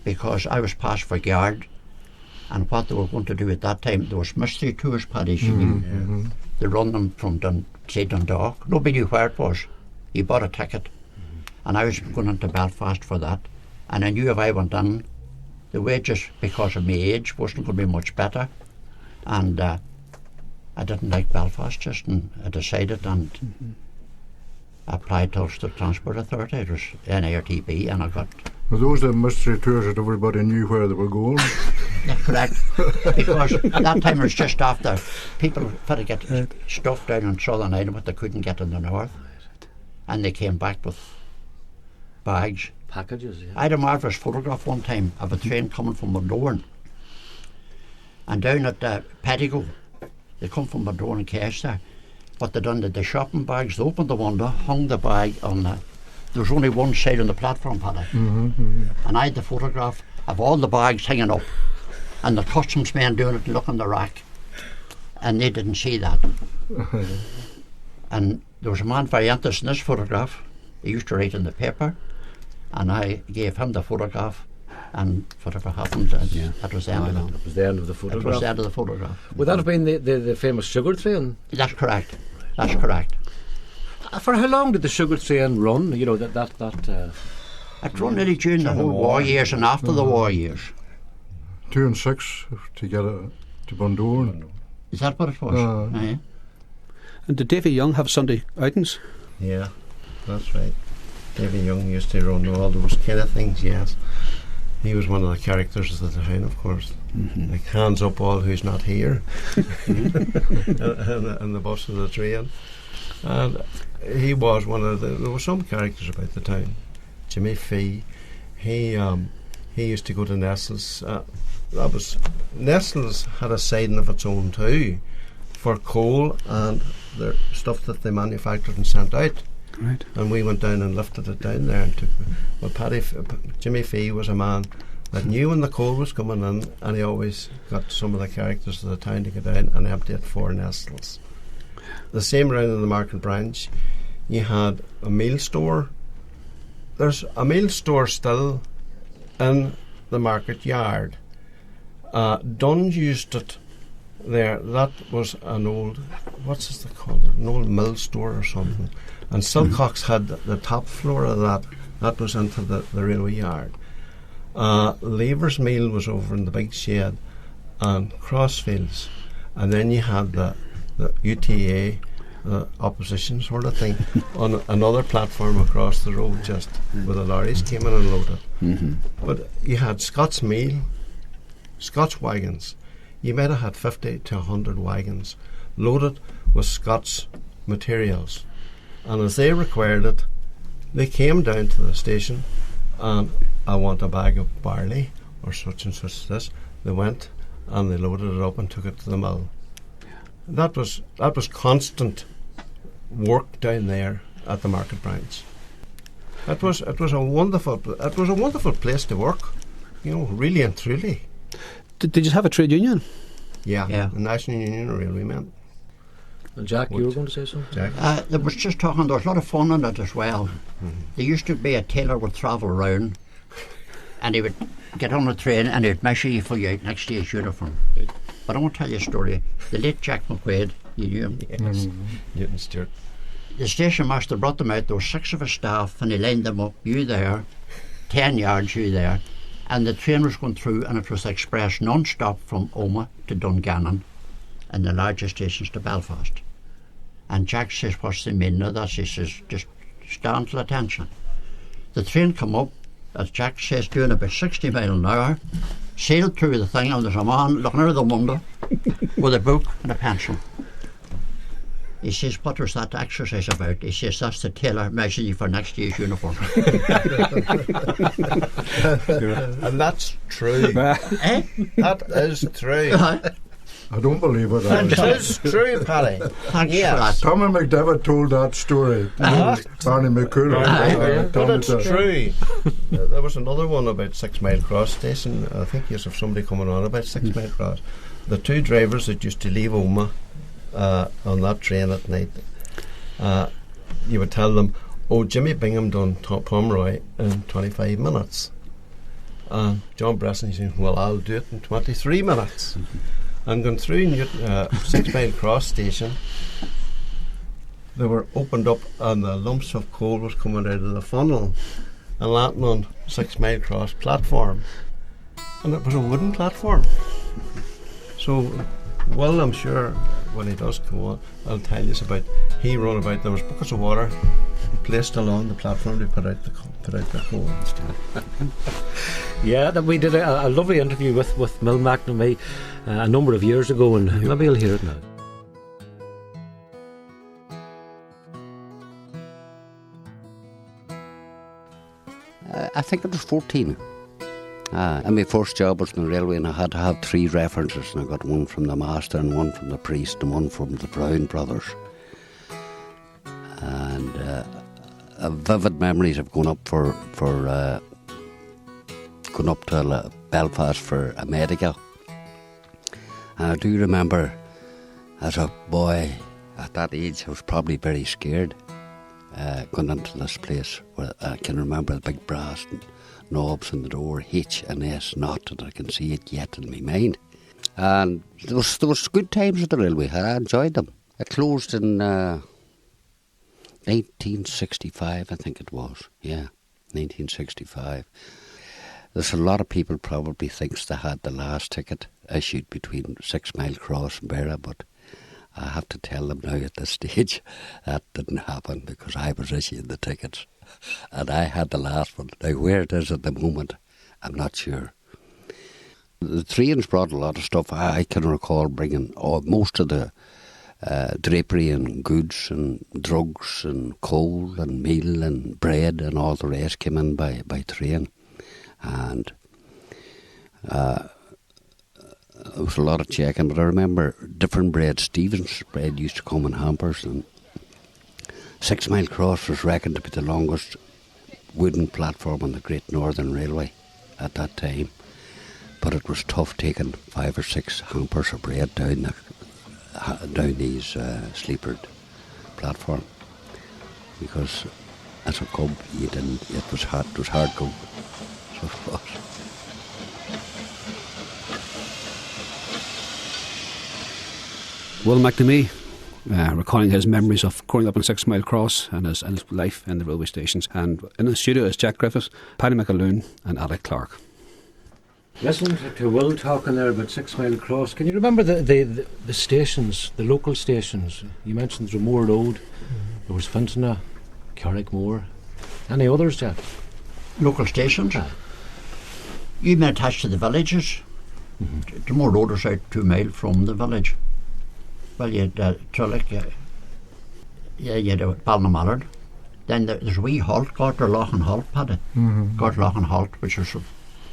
because I was passed for guard. And what they were going to do at that time, there was mystery tours, Paddy. They run them from Dundalk. Nobody knew where it was. You bought a ticket. And I was going into Belfast for that. And I knew if I went in, the wages, because of my age, wasn't going to be much better. And I didn't like Belfast just, and I decided and applied to Ulster Transport Authority. It was NIRTB, and I got... Were those the mystery tours that everybody knew where they were going? That's correct. Because at that time it was just after people had to get stuff down in Southern Ireland what they couldn't get in the north. And they came back with bags. Packages, yeah. I had a marvellous photograph one time of a train coming from Bundoran. And down at Pettigo, they come from Bundoran and Cash there. What they done, the shopping bags, they opened the window, hung the bag on the... There was only one side on the platform, Paddy. And I had the photograph of all the bags hanging up, and the customs men doing it, looking the rack, and they didn't see that. And there was a man very interested in this photograph. He used to write in the paper, and I gave him the photograph, and whatever happened, that was the end of it. That was the end of the It photograph. was the end of the photograph. Would that have been the famous sugar train? That's correct. That's correct. For how long did the sugar train run? You know, It run nearly during the whole war years and after the war years. 2 and 6 to get to Bundoran. Is that what it was? Aye. And did Davy Young have Sunday outings? Yeah, that's right. Davy Young used to run all those kind of things, yes. He was one of the characters of the town, of course. Mm-hmm. Like, hands up all who's not here. and the bus of the train. And he was one of there were some characters about the town. Jimmy Fee, he used to go to Nestle's. Nestle's had a siding of its own too, for coal and the stuff that they manufactured and sent out. Right. And we went down and lifted it down there and took. Well, Jimmy Fee was a man that knew when the coal was coming in, and he always got some of the characters of the town to go down and empty it for Nestle's. The same round in the Market Branch, you had a meal store. There's a meal store still in the market yard. Dunn's used it there. That was an old, what's it called? An old mill store or something. And Silcox had the top floor of that. That was into the railway yard. Lever's Meal was over in the big shed, and Crossfields. And then you had the UTA, the opposition sort of thing, on another platform across the road, just where the lorries came in and loaded. Mm-hmm. But you had Scots Meal, Scots wagons. You might have had 50 to 100 wagons loaded with Scots materials. And as they required it, they came down to the station and I want a bag of barley or such and such as this. They went and they loaded it up and took it to the mill. That was constant work down there at the Market Branch. It was a wonderful place to work, you know, really and truly. Did you have a trade union? Yeah. The National Union of Railwaymen. And Jack, you were going to say something? Jack? There was just talking, there was a lot of fun in it as well. There used to be a tailor would travel around and he would get on a train and he'd measure you for your next day's uniform. But I want to tell you a story. The late Jack McQuaid, you knew him? Yes. Newton Stewart. The station master brought them out. There were 6 of his staff and he lined them up. You there, 10 yards, you there. And the train was going through and it was express non-stop from Omagh to Dungannon and the largest stations to Belfast. And Jack says, what's the meaning of that? He says, just stand to attention. The train come up, as Jack says, doing about 60 miles an hour, sailed through the thing, and there's a man looking out of the window with a book and a pencil. He says, what was that exercise about? He says, that's the tailor measuring you for next year's uniform. And that's true. Eh? That is true. I don't believe it. It is true, Paddy. Thanks Yes. for that. Tommy McDevitt told that story. Barney McCool. But it's true. There was another one about Sixmilecross station. I think you have somebody coming on about Sixmilecross. The 2 drivers that used to leave Omagh on that train at night, you would tell them, oh, Jimmy Bingham done Pomeroy in 25 minutes. And John Bresson said, well, I'll do it in 23 minutes. And going through Sixmilecross station, they were opened up and the lumps of coal was coming out of the funnel and landing on Sixmilecross platform. And it was a wooden platform. So, well, I'm sure when he does come on, I'll tell you about, he run about, there was buckets of water placed along the platform to put out the coal. Yeah, we did a lovely interview with Will McNamee a number of years ago, and maybe you'll hear it now. I think it was 14. And my first job was in the railway, and I had to have 3 references, and I got one from the master and one from the priest and one from the Brown brothers. And vivid memories of going up going up to Belfast for a medical. And I do remember, as a boy at that age, I was probably very scared. going into this place where I can remember the big brass knobs on the door, H and S not, and I can see it yet in my mind. And there was good times at the railway. I enjoyed them. It closed in 1965, I think it was. Yeah, 1965. There's a lot of people probably thinks they had the last ticket issued between Sixmilecross and Beara, but I have to tell them now at this stage that didn't happen because I was issuing the tickets and I had the last one. Now where it is at the moment, I'm not sure. The trains brought a lot of stuff. I can recall bringing most of the drapery and goods and drugs and coal and meal and bread and all the rest came in by train. And there was a lot of checking, but I remember different bread. Stevens bread used to come in hampers, and Sixmilecross was reckoned to be the longest wooden platform on the Great Northern Railway at that time. But it was tough taking 5 or 6 hampers of bread down these sleepered platform, because as a cub it was hard going. So it was. Will McNamee, recalling his memories of growing up in Sixmilecross and his life in the railway stations. And in the studio is Jack Griffith, Paddy McLoone and Alec Clarke. Listening to Will talking there about Sixmilecross, can you remember the stations, the local stations? You mentioned Dromore Road, there was Fintona, Carrickmore. Any others, Jack? Local stations? You mean attached to the villages? Dromore Road is out 2 miles from the village. Well, you had Trellick, you had Ballinamallard. Then there's a wee halt, Garterloughan Halt, Paddy. Garterloughan Halt, which is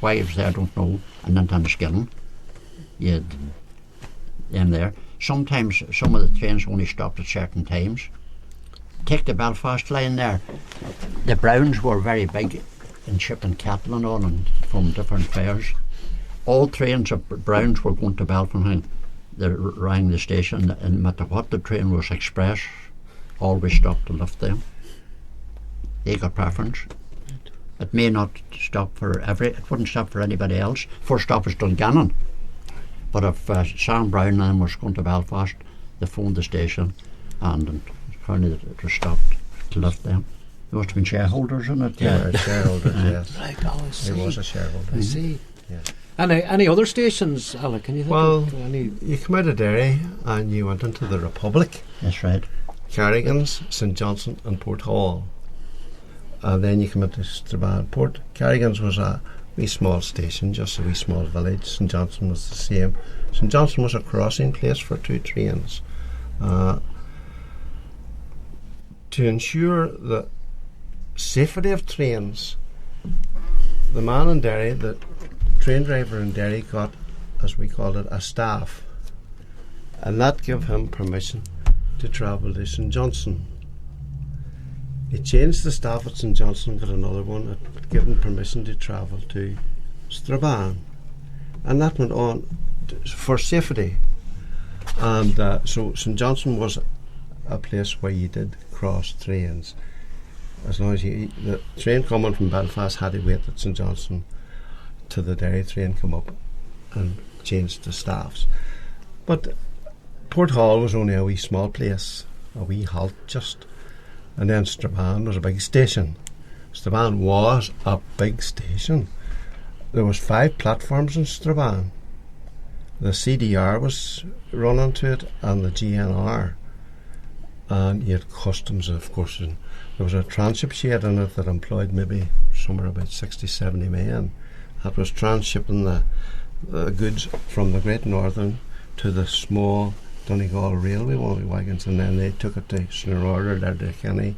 why it was there, I don't know. And then Tannaskillen. You had them there. Sometimes some of the trains only stopped at certain times. Take the Belfast line there. The Browns were very big in shipping cattle and all, and from different fairs. All trains of Browns were going to Belfast. They rang the station, and no matter what the train was express, always stopped to lift them. They got preference. It may not stop for it wouldn't stop for anybody else. First stop was Dungannon. But if Sam Brown then was going to Belfast, they phoned the station and apparently it was stopped to lift them. There must have been shareholders in it. Yeah, shareholders, yes. Right, I see. He was a shareholder. I see. Yeah. Any other stations, Alec? Can you think of any? You come out of Derry and you went into the Republic. That's right. Carrigan's, St Johnson and Port Hall. And then you come into Strabane. Carrigan's was a wee small station, just a wee small village. St Johnson was the same. St Johnson was a crossing place for 2 trains. To ensure the safety of trains, the man in Derry, the train driver in Derry, got, as we called it, a staff, and that gave him permission to travel to St Johnson. He changed the staff at St Johnson, got another one, that gave him permission to travel to Strabane, and that went on for safety. And so St Johnson was a place where you did cross trains. As long as the train coming from Belfast had to wait at St Johnson till the Derry train come up and changed the staffs. But Port Hall was only a wee small place, a wee halt just. And then Strabane was a big station. Strabane was a big station. There was 5 platforms in Strabane. The CDR was running to it and the GNR. And you had customs, of course. And there was a transship shed in it that employed maybe somewhere about 60-70 men. That was transshipping the goods from the Great Northern to the small Donegal Railway wagons, and then they took it to Snurorder, Letterkenny,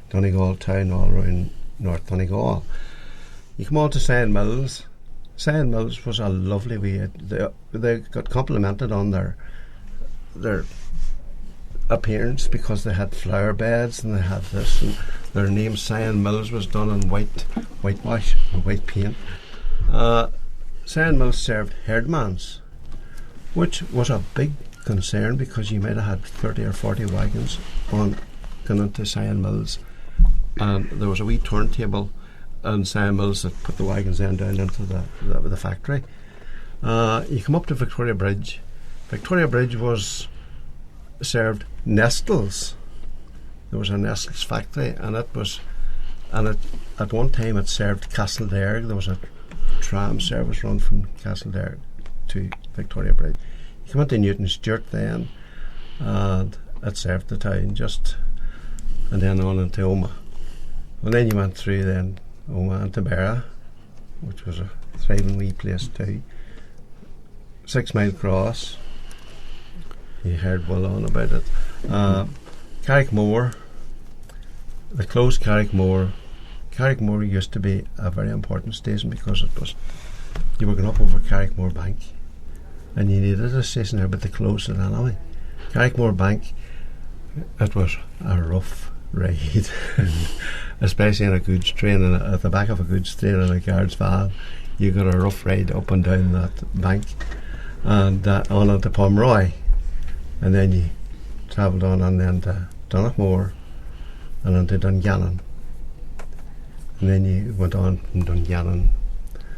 Donegal Town, all around North Donegal. You come on to Sion Mills. Sion Mills was a lovely way. They got complimented on their appearance because they had flower beds and they had this, and their name Sion Mills was done in whitewash and white paint. Sion Mills served herdmans, which was a big concern because you might have had 30 or 40 wagons going into Sion Mills and there was a wee turntable and sawmills that put the wagons then down into the factory. You come up to Victoria Bridge. Victoria Bridge was served Nestles. There was a Nestles factory, and at one time it served Castlederg. There was a tram service run from Castlederg to Victoria Bridge. You come into Newton Stewart then, and it served the town and then on into Omagh. And then you went through then Omagh and Barra, which was a thriving wee place too. Sixmilecross, you heard well on about it. Carrickmore, the closed Carrickmore. Carrickmore used to be a very important station because you were going up over Carrickmore Bank and you needed a station there, but they closed it anyway. Carrickmore Bank, it was a rough ride, especially in a goods train, and at the back of a goods train in a guard's van, you got a rough ride up and down that bank and on into Pomeroy, and then you travelled on and then to Donaghmore and into Dungannon, and then you went on from Dungannon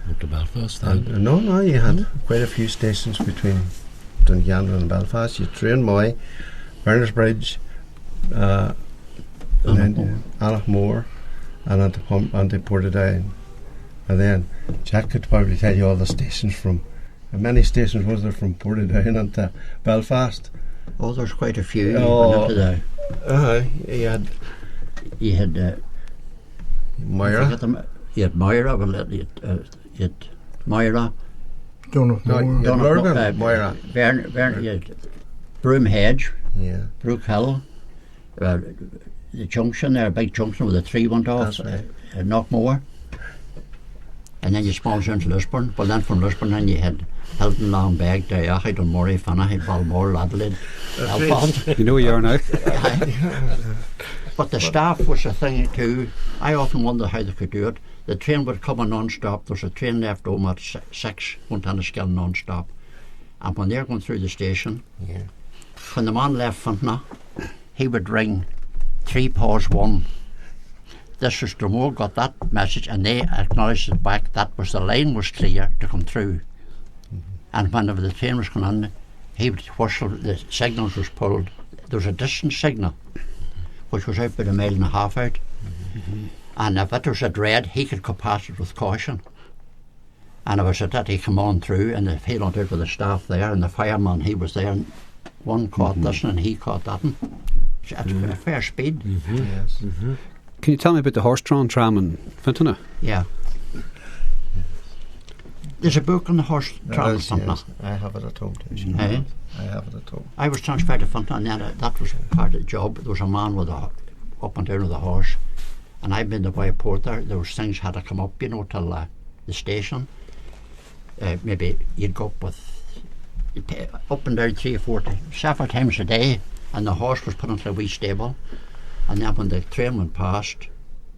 Up to Belfast and, then? no, you had quite a few stations between Dungannon and Belfast. You trained Moy, Berners Bridge, and then Anachmore, and onto Portadown. And then Jack could probably tell you all the stations from. How many stations was there from Portadown into Belfast? Oh, there's quite a few. Oh, You had Moira. You had Moira. Well, you had Moira. Donaghmore. Moira. You had Broom Hedge, Yeah, Brook Hill, the junction there, a big junction where the tree went off. that's right. Knockmore. And then you sponsor into Lisburn. Well, then from Lisburn, then you had Hilton, Longbeg, Dayachid, Dunmurray, Fanahy, Balmore, Adelaide, Belfast. You know where you are now. But the staff was a thing too. I often wonder how they could do it. The train would come on non-stop. There's a train left home at 6, went down to Skill non-stop. And when they're going through the station, when the man left Fontana, he would ring 3 pause 1. This was Dromore got that message and they acknowledged it back. That was the line was clear to come through. And whenever the train was coming on, he would whistle, the signals was pulled. There was a distance signal, which was about 1.5 miles out. And if it was at red, he could go past it with caution. And it was at that he come on through, and the he went out with the staff there, and the fireman, he was there, and one caught this and he caught that one. At a fair speed. Yes. Can you tell me about the horse-drawn tram in Fintona? Yeah. There's a book on the horse tram in Fontana. Yes. I have it at home too. Eh? I have it at home. I was transferred to Fontana, and then that was part of the job. There was a man with a up and down with a horse, and I'd been the boy porter. Those things had to come up, you know, till the station. Maybe you'd go up with up and down 3 or 4 several times a day, and the horse was put into a wee stable. And then when the train went past,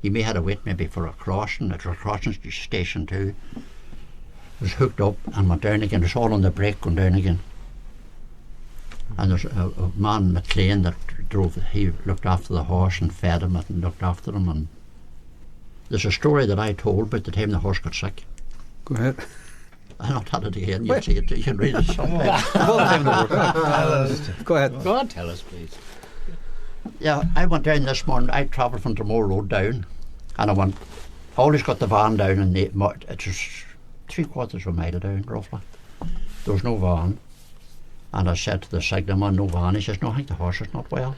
you may have to wait maybe for a crossing. It was a crossing station too. It was hooked up and went down again. It was all on the brake going down again. And there's a man, McLean, that drove. He looked after the horse and fed him and looked after him. And there's a story that I told about the time the horse got sick. Go ahead. I'll not tell it again. You'll see it. You can read it somewhere. Go ahead. Go on, tell us, please. Yeah, I went down this morning. I travelled from Dromore Road down, and I always got the van down, and it was 3/4 of a mile down, roughly. There was no van, and I said to the signalman, no van. He says, no, I think the horse is not well.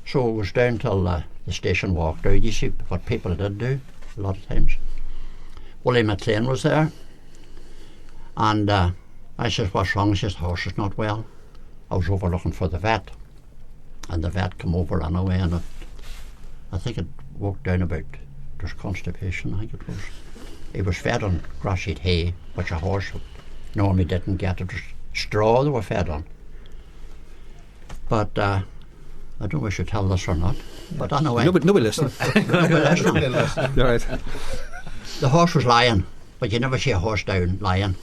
So it was down till the station walked out. You see what people did do a lot of times. Willie McLean was there, and I says, what's wrong? He says, the horse is not well. I was over looking for the vet. And the vet come over anyway, and I think it walked down about, there's constipation, I think it was. He was fed on grass-eat hay, which a horse normally didn't get. It was straw they were fed on. But I don't know if I should tell this or not. But anyway. Nobody listening. Nobody listening. All right. The horse was lying, but you never see a horse down lying.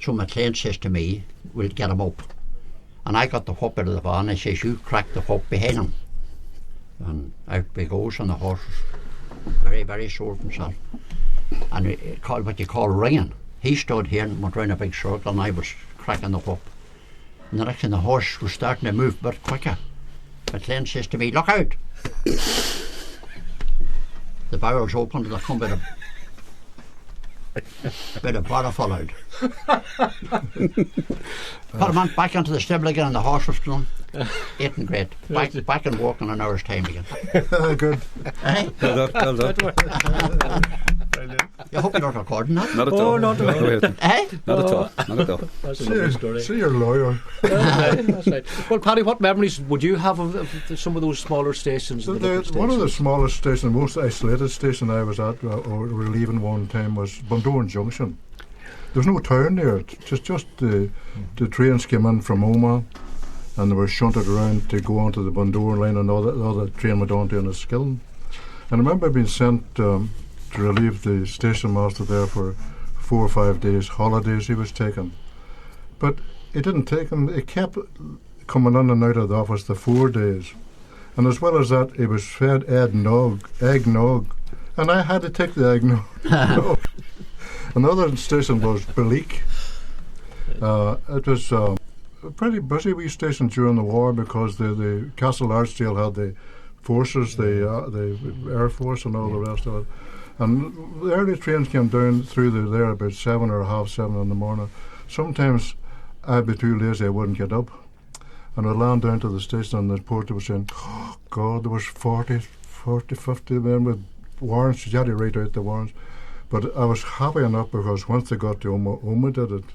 So McLean says to me, we'll get him up. And I got the whip out of the van, and he says, you crack the whip behind him. and out we goes, and the horse was very, very sore from himself. And it called what you call ringing. He stood here and went round a big circle, and I was cracking the whip. And the next thing, the horse was starting to move a bit quicker. But Glenn says to me, "Look out!" The barrel's opened and there come a bit of water followed. Put him on back into the stable again, and the horse was done. Eating great. Back and walking in an hour's time again. Good. Eh? Well done. You hope you're not recording that? Not at all. not at all. Go ahead. Eh? Not at all. Not at all. That's a lovely story. See your lawyer. That's right. Well, Paddy, what memories would you have of some of those smaller stations? One of the smallest stations, most isolated station I was at, or relieving one time, was Bundoran Junction. There was no town there. Just the trains came in from Omagh, and they were shunted around to go onto the Bundoran line, and all the train went on to Enniskillen. And I remember being sent to relieve the station master there for 4 or 5 days, holidays he was taking. But he didn't take them, he kept coming in and out of the office the 4 days. And as well as that, he was fed eggnog, and I had to take the eggnog. Another station was Balleek. It was a pretty busy wee station during the war, because the Castle Archdale had the forces, the Air Force and all the rest of it. And the early trains came down through there about 7 or half 7 in the morning. Sometimes I'd be too lazy, I wouldn't get up. And I'd land down to the station, and the porter was saying, "Oh God, there was 40, 50 men with warrants." You had to write out the warrants. But I was happy enough, because once they got to Omagh did it.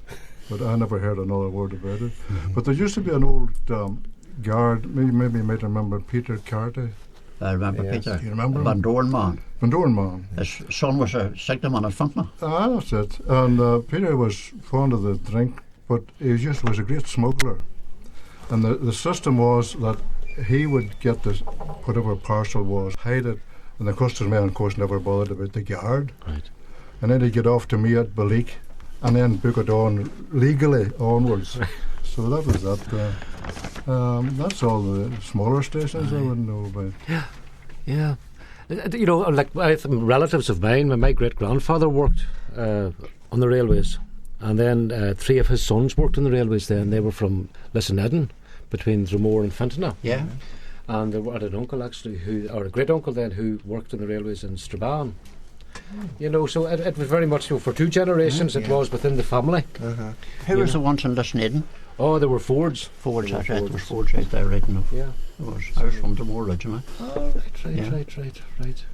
But I never heard another word about it. But there used to be an old guard, maybe you might remember Peter Carty. I remember Peter. You remember him? Bundoran man. Bundoran man. His son was a signalman at Fontana. Ah, that's it. And Peter was fond of the drink, but he was a great smuggler. And the system was that he would get this, whatever parcel was, hide it, and the customs men, of course, never bothered about the guard. Right. And then he'd get off to me at Balleek, and then book it on legally onwards. So that was that. That's all the smaller stations I wouldn't know about. Yeah. You know, like relatives of mine, my great grandfather worked on the railways, and then 3 of his sons worked on the railways. Then they were from Lissanedden, between Dromore and Fintona. Yeah. And there had an uncle actually, or a great uncle then, who worked on the railways in Strabane. You know, so it was very much, for 2 generations, it was within the family. Who was the ones in Lissanedden? Oh, there were Fords. Fords, that's right. There was Fords out there right enough. Yeah. I was from Dromore originally. Oh, right.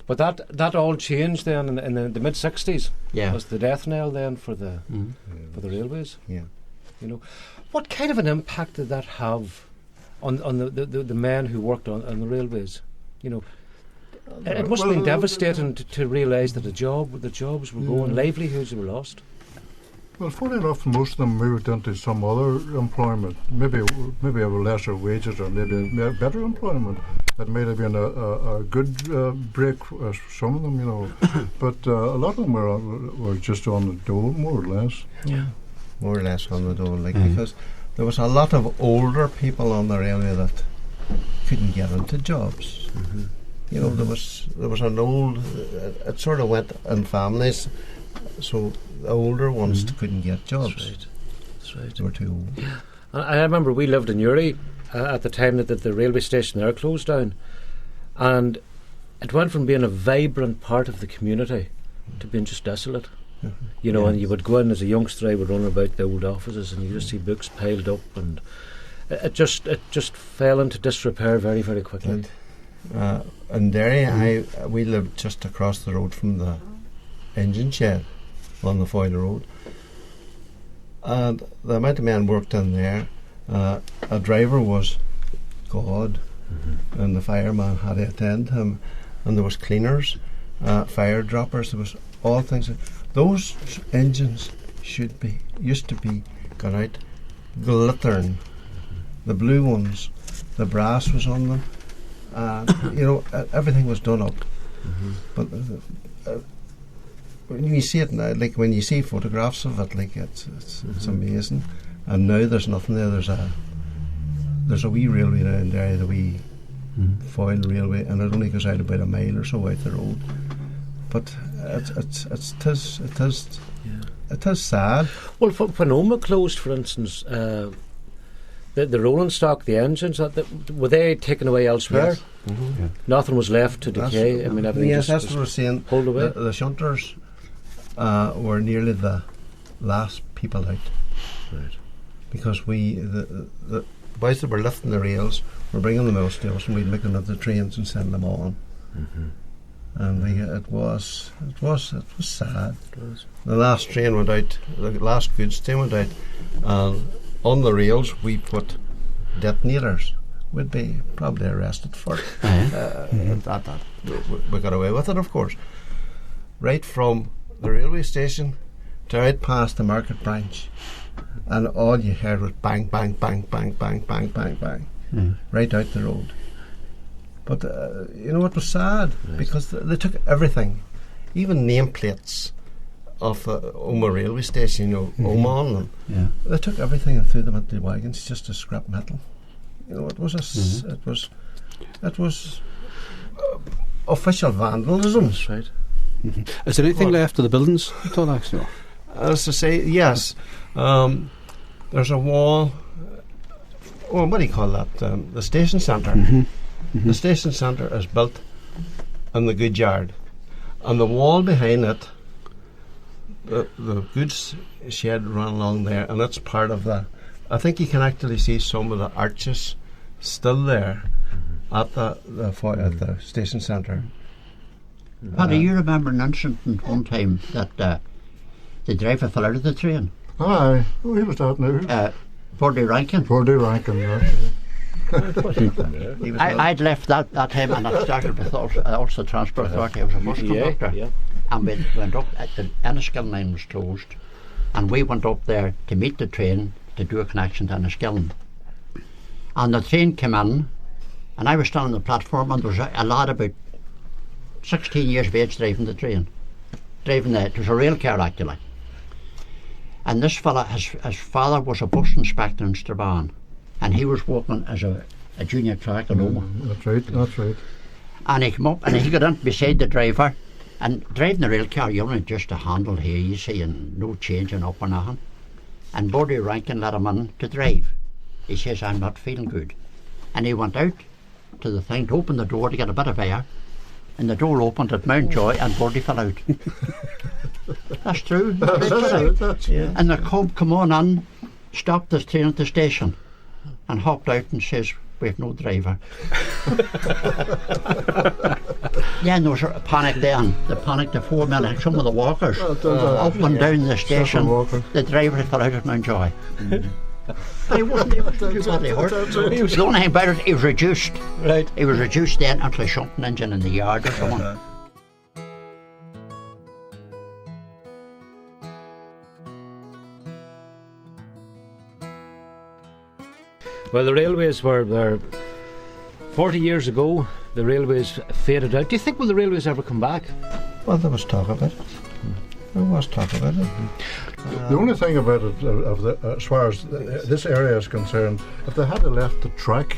But that all changed then in the mid 60s. Yeah. Was the death knell then for the railways. Yeah. You know, what kind of an impact did that have on the men who worked on the railways? You know, it must have been devastating to realise that the jobs were going, livelihoods were lost. Well, funny enough, most of them moved into some other employment, maybe of lesser wages, or maybe better employment. It might have been a good break for some of them, you know. But a lot of them were just on the dole, more or less. Yeah. More or less on the dole, because there was a lot of older people on the railway that couldn't get into jobs. You know, there was an old. It sort of went in families, so the older ones couldn't get jobs. That's right. They were too old. Yeah. I remember we lived in Uri at the time that the railway station there closed down, and it went from being a vibrant part of the community to being just desolate. You know, and you would go in as a youngster, I would run about the old offices, and you just see books piled up, and it just fell into disrepair very, very quickly. In Derry, we lived just across the road from the engine shed on the Foyle Road, and the amount of men worked in there, a driver was God, and the fireman had to attend him, and there was cleaners, fire droppers, there was all things. Those engines used to be gone out glittering. The blue ones, the brass was on them, and you know, everything was done up. But when you see it now, like when you see photographs of it, like it's amazing. And now there's nothing there. There's a wee railway now in Derry, the wee Foyle Railway, and it only goes out about a mile or so out the road. But it is sad. Well, when Omagh closed, for instance, the rolling stock, the engines, were they taken away elsewhere? Yes. Yeah. Nothing was left to decay. I mean, everything yes, just that's what I was saying. pulled away. The shunters were nearly the last people out. Right. Because the boys that were lifting the rails were bringing them out to us, and we'd make them up the trains and send them on. And it was sad. It was. The last train went out. The last goods train went out, and on the rails we put detonators. We'd be probably arrested for it. We got away with it, of course. Right from the railway station to out past the market branch, and all you heard was bang, bang, bang, bang, bang, bang, bang, bang, right out the road. But you know, it was sad because they took everything, even nameplates of the Omagh railway station, you know, Omagh on them. Yeah. They took everything and threw them into the wagons just as scrap metal. You know, it was official vandalism. That's right. Is there anything left of the buildings at all, actually? As to say, yes, there's a wall. Well, what do you call that? The station centre. The station centre is built in the goods yard, and the wall behind it, the goods shed ran along there, and it's part of the. I think you can actually see some of the arches still there at the station centre. Paddy, you remember an incident one time that the driver fell out of the train? Aye, who was that now? Paddy Rankin. Paddy Rankin, right. I'd left that time, and I started with Ulster Transport Authority. I was a bus conductor. Yeah. And we went up, the Enniskillen line was closed, and we went up there to meet the train to do a connection to Enniskillen. And the train came in, and I was standing on the platform, and there was a lad about 16 years of age driving the train. It was a rail car actually. And this fella, his father was a bus inspector in Strabane, and he was working as a junior clerk in Omagh. That's right. And he came up and he got in beside the driver, and driving the rail car, you only just a handle here, you see, and no changing up or nothing. And Paddy Rankin let him in to drive. He says, I'm not feeling good. And he went out to the thing to open the door to get a bit of air, and the door opened at Mountjoy, and Paddy fell out. That's true. And the cub come on in, stopped the train at the station, and hopped out and says, we've no driver. Yeah, and there was a panic then. The panic, the 4 men, like some of the walkers, up and down the station. The driver fell out at Mountjoy. But he wasn't able to do badly hurt. The only thing about it, he was reduced. Right. He was reduced then into a shunting engine in the yard or something. Well, the railways were there 40 years ago. The railways faded out. Do you think will the railways ever come back? Well, there was talk about it. There was talk about it. The only thing about it, as far as this area is concerned, if they had left the track,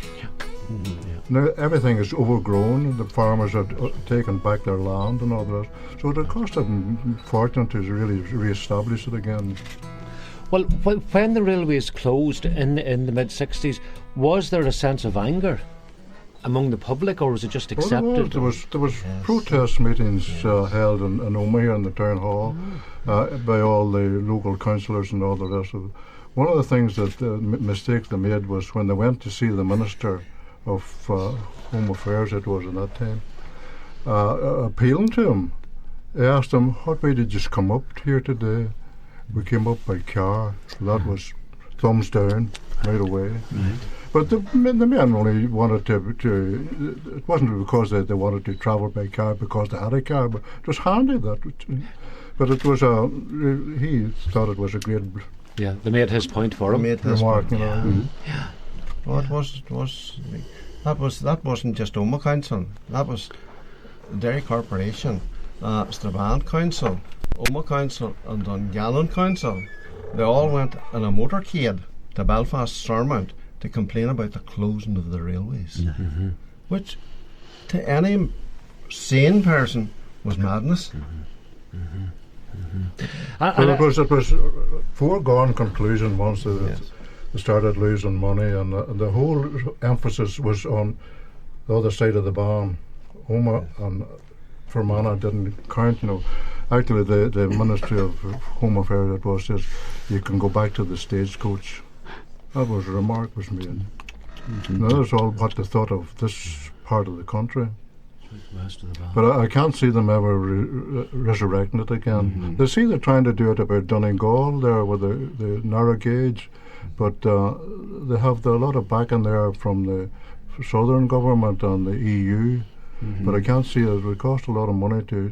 now everything is overgrown. The farmers are taking back their land and all that. So it would cost them a fortune to really re-establish it again. Well, when the railways closed in the mid-60s, was there a sense of anger among the public, or was it just accepted? Well, there was protest meetings held in Omagh here in the town hall by all the local councillors and all the rest of it. One of the things that mistakes they made was when they went to see the Minister of Home Affairs, it was at that time, appealing to him. They asked him, what way did you come up here today? We came up by car, so that was thumbs down right away. But the men only wanted to it wasn't because they wanted to travel by car because they had a car, but it was handy that. But it was he thought it was a great. Yeah, they made his point for him. Remark, you know. Yeah. Well, that wasn't just Omagh Council. That was Derry Corporation, Strabane Council, Omagh Council, and Dungannon Council. They all went in a motorcade to Belfast Stormont to complain about the closing of the railways. which to any sane person was madness. Well, it was foregone conclusion once that they started losing money, and the whole emphasis was on the other side of the ban. Omagh and Fermanagh didn't count, you know. Actually, the Ministry of Home Affairs, it was just, you can go back to the stagecoach. That was a remark was made. Now that's all what they thought of this part of the country. But I can't see them ever resurrecting it again. They see they're trying to do it about Donegal there with the narrow gauge, but they have a lot of backing there from the southern government and the EU. But I can't see it would cost a lot of money to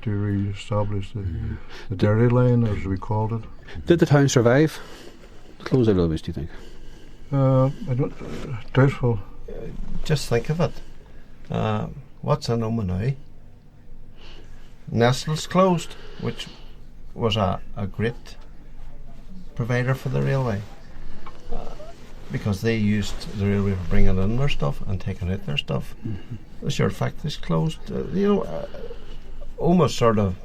re-establish the dairy line, as we called it. Did the town survive? Close the railways, do you think? I don't. Doubtful. Just think of it. What's in Omagh now? Nestle's closed, which was a great provider for the railway, because they used the railway for bringing in their stuff and taking out their stuff. The Shirt factory's closed. Almost sort of,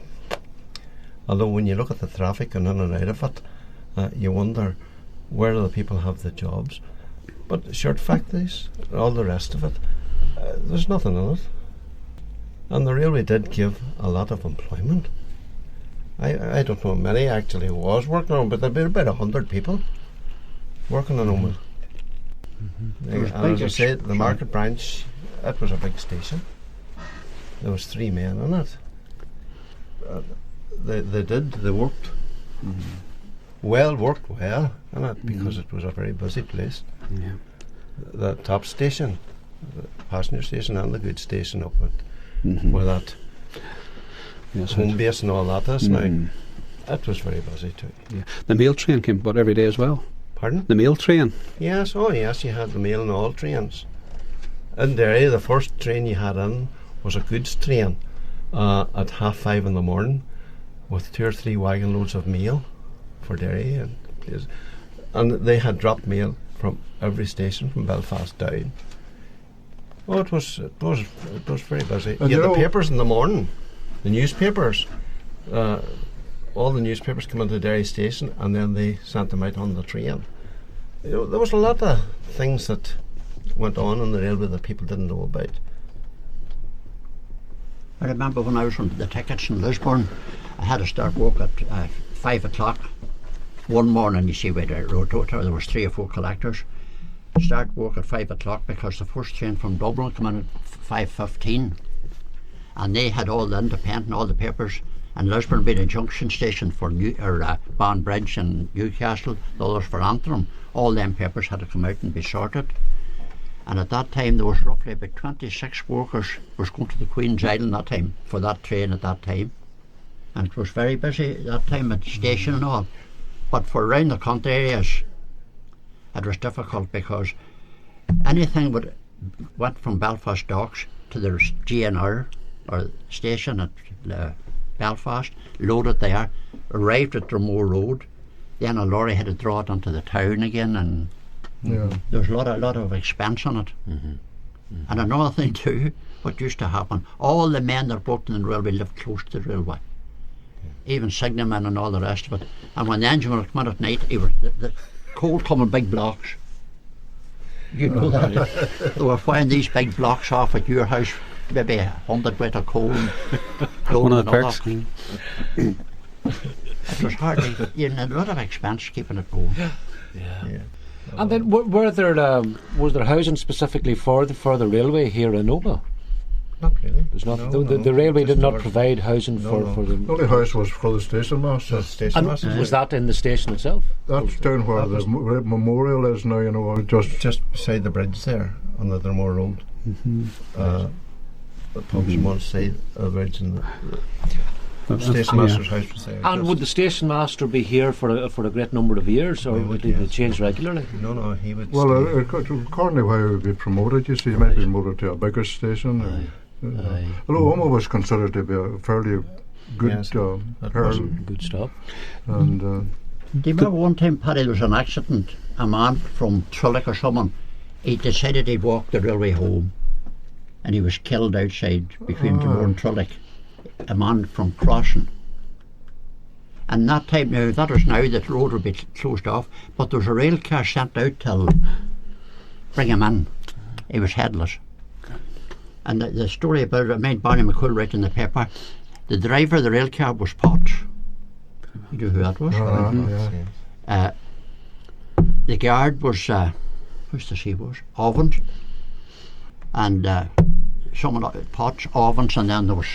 although when you look at the traffic and in and out of it, you wonder where do the people have the jobs. But the shirt factories, all the rest of it, there's nothing in it. And the railway did give a lot of employment. I don't know how many actually was working on it, but there'd be about 100 people working on Omagh. And as I said, the market branch, it was a big station. There was 3 men in it. They worked well in it, because it was a very busy place. The top station, the passenger station and the goods station up at where that home base and all that is now, it was very busy too. The mail train came about every day as well. Pardon? The mail train? Yes, you had the mail in all trains. In Derry, the first train you had in was a goods train at 5:30 in the morning with 2 or 3 wagon loads of mail for Derry and they had dropped mail from every station from Belfast down. Oh, it was very busy. You had the papers in the morning, the newspapers. All the newspapers come into Derry station, and then they sent them out on the train. There was a lot of things that went on in the railway that people didn't know about. I remember when I was on the tickets in Lisburn, I had to start work at 5 o'clock. One morning, you see, where the road there was 3 or 4 collectors. Start work at 5 o'clock because the first train from Dublin came in at 5:15, and they had all the Independent, all the papers, and Lisburn being a junction station for Banbridge and Newcastle, the others for Antrim. All them papers had to come out and be sorted. And at that time, there was roughly about 26 workers was going to the Queen's Island that time for that train at that time, and it was very busy at that time at the station and all. But for around the country areas, it was difficult because anything went from Belfast Docks to the GNR or station at Belfast, loaded there, arrived at Dromore Road, then a lorry had to draw it onto the town again, and there was a lot of expense on it. And another thing too, what used to happen, all the men that worked in the railway lived close to the railway, even signalmen and all the rest of it. And when the engine would come in at night, the coal come in big blocks. You know that. They were firing these big blocks off at your house, maybe 100 weight of coal. One of the perks. It was hardly, a lot of expense keeping it going. And then was there housing specifically for the railway here in Omagh? Not really. There's not. The railway did not provide housing for the. The only house was for the station master. Was that in the station itself? That's down where the memorial is now, just beside the bridge there on the Dromore Road. The pubs on one side of the bridge, and the station master's house was there. And would the station master be here for a great number of years, or would he change regularly? No, he would. Well, according to how he would be promoted, you see, he might be promoted to a bigger station. Although Omagh was considered to be a fairly good good stop. And do you remember one time, Paddy, there was an accident? A man from Trillick or someone, he decided he'd walk the railway home. and he was killed outside between Timor and Trullick. A man from Crossing. And that time now, that was now that the road would be closed off, but there was a rail car sent out to bring him in. He was headless. And the story about it made Paddy McLoone write in the paper. The driver of the rail car was Potts. You know who that was? The guard was, who's the sea was? Ovens. And someone, Potts, Ovens, and then there was...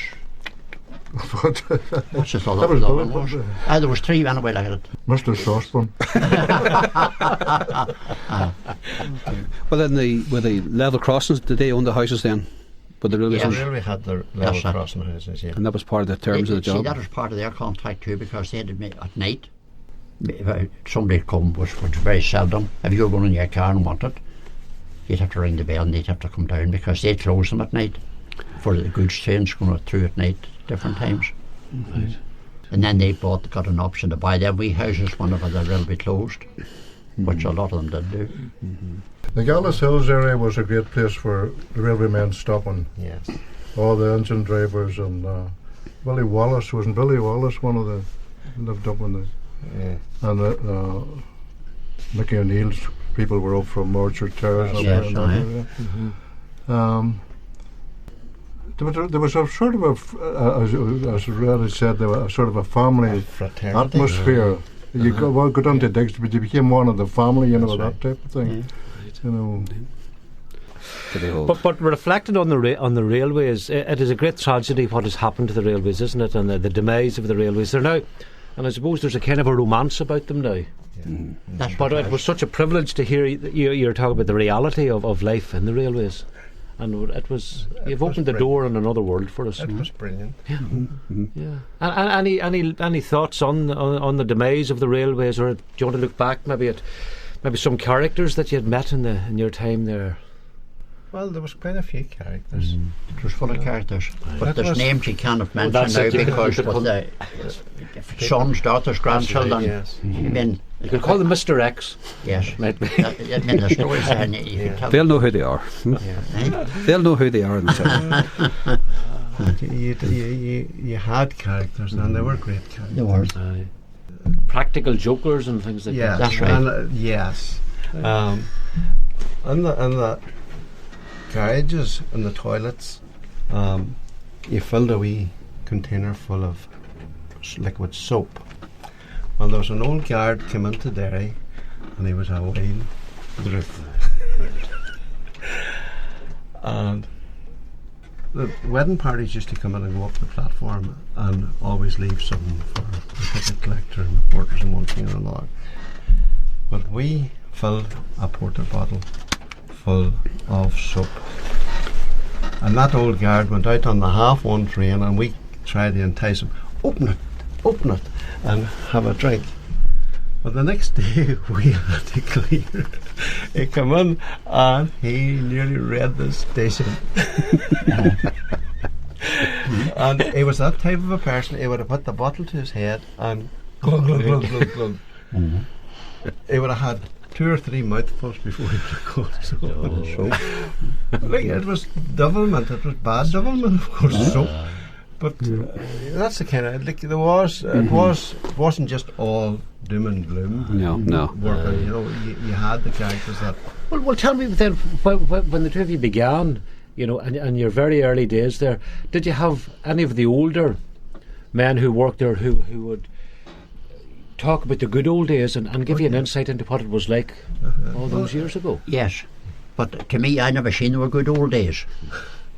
What's this other one was? There was three anyway like it. Mr. Saucepan. Well, then were the level crossings, did they own the houses then? But the railway, Yes. The railway had the level crossing houses, yeah. and that was part of the terms of the job. See, that was part of their contract too, because they had to make at night. If somebody had come, which was very seldom. If you were going in your car and wanted, you'd have to ring the bell and they'd have to come down, because they'd close them at night for the goods trains going through at night, different times. Right. And then they got an option to buy them wee houses whenever the railway closed, which a lot of them did do. The Gallas Hills area was a great place for the railwaymen stopping. Yes. All the engine drivers and Billy Wallace, wasn't Billy Wallace one of the lived up in the and Mickey O'Neill's people were up from Orchard Terrace. Yes, There was a sort of as Reddy said, there was a sort of a family Fraternity. atmosphere. You go down to digs, but you became one of the family, you know, that type of thing. You know. But reflecting on the railways, it is a great tragedy what has happened to the railways, isn't it? And the demise of the railways. They're now, and I suppose there's a kind of a romance about them now. That's But it was such a privilege to hear you're talking about the reality of life in the railways. And you've opened the door in another world for us. It was brilliant. Yeah. And any thoughts on the demise of the railways, or do you want to look back maybe at some characters that you had met in your time there? Well, there was quite a few characters. It was full of characters, but That there's was- names you can't mention that's now it, you because could- with the sons, daughters, grandchildren. Yes. I mean, You could call them Mr. X. yes. Might be. I mean, the stories and you can tell. They'll know who they are. Eh? They'll know who they are in the town. You had characters, and they were great characters. There were. Practical jokers and things like Yes, that. That's right. And, yes. And the garages and the toilets, you filled a wee container full of liquid soap. Well, there was an old guard came into Derry, and he was a wild drift. And the wedding parties used to come in and go up the platform and always leave something for the ticket collector and the porters and one thing or another. But we filled a porter bottle full of soap. And that old guard went out on the half-one train, and we tried to entice him, open it, and have a drink. But the next day we had to clear. He come in and he nearly read the station. And he was that type of a person. He would have put the bottle to his head and glug, glug, glug, glug, glug. He would have had 2 or 3 mouthfuls before he could go. Like, it was devilment. It was bad devilment, of course. Soap. But that's the kind of, like, there was. It wasn't just all doom and gloom. No. Working, you know, you had the characters that. Well, tell me then, when the two of you began, you know, and your very early days there, did you have any of the older men who worked there who would talk about the good old days and give you an insight into what it was like all those years ago? Yes, but to me, I never seen they were good old days.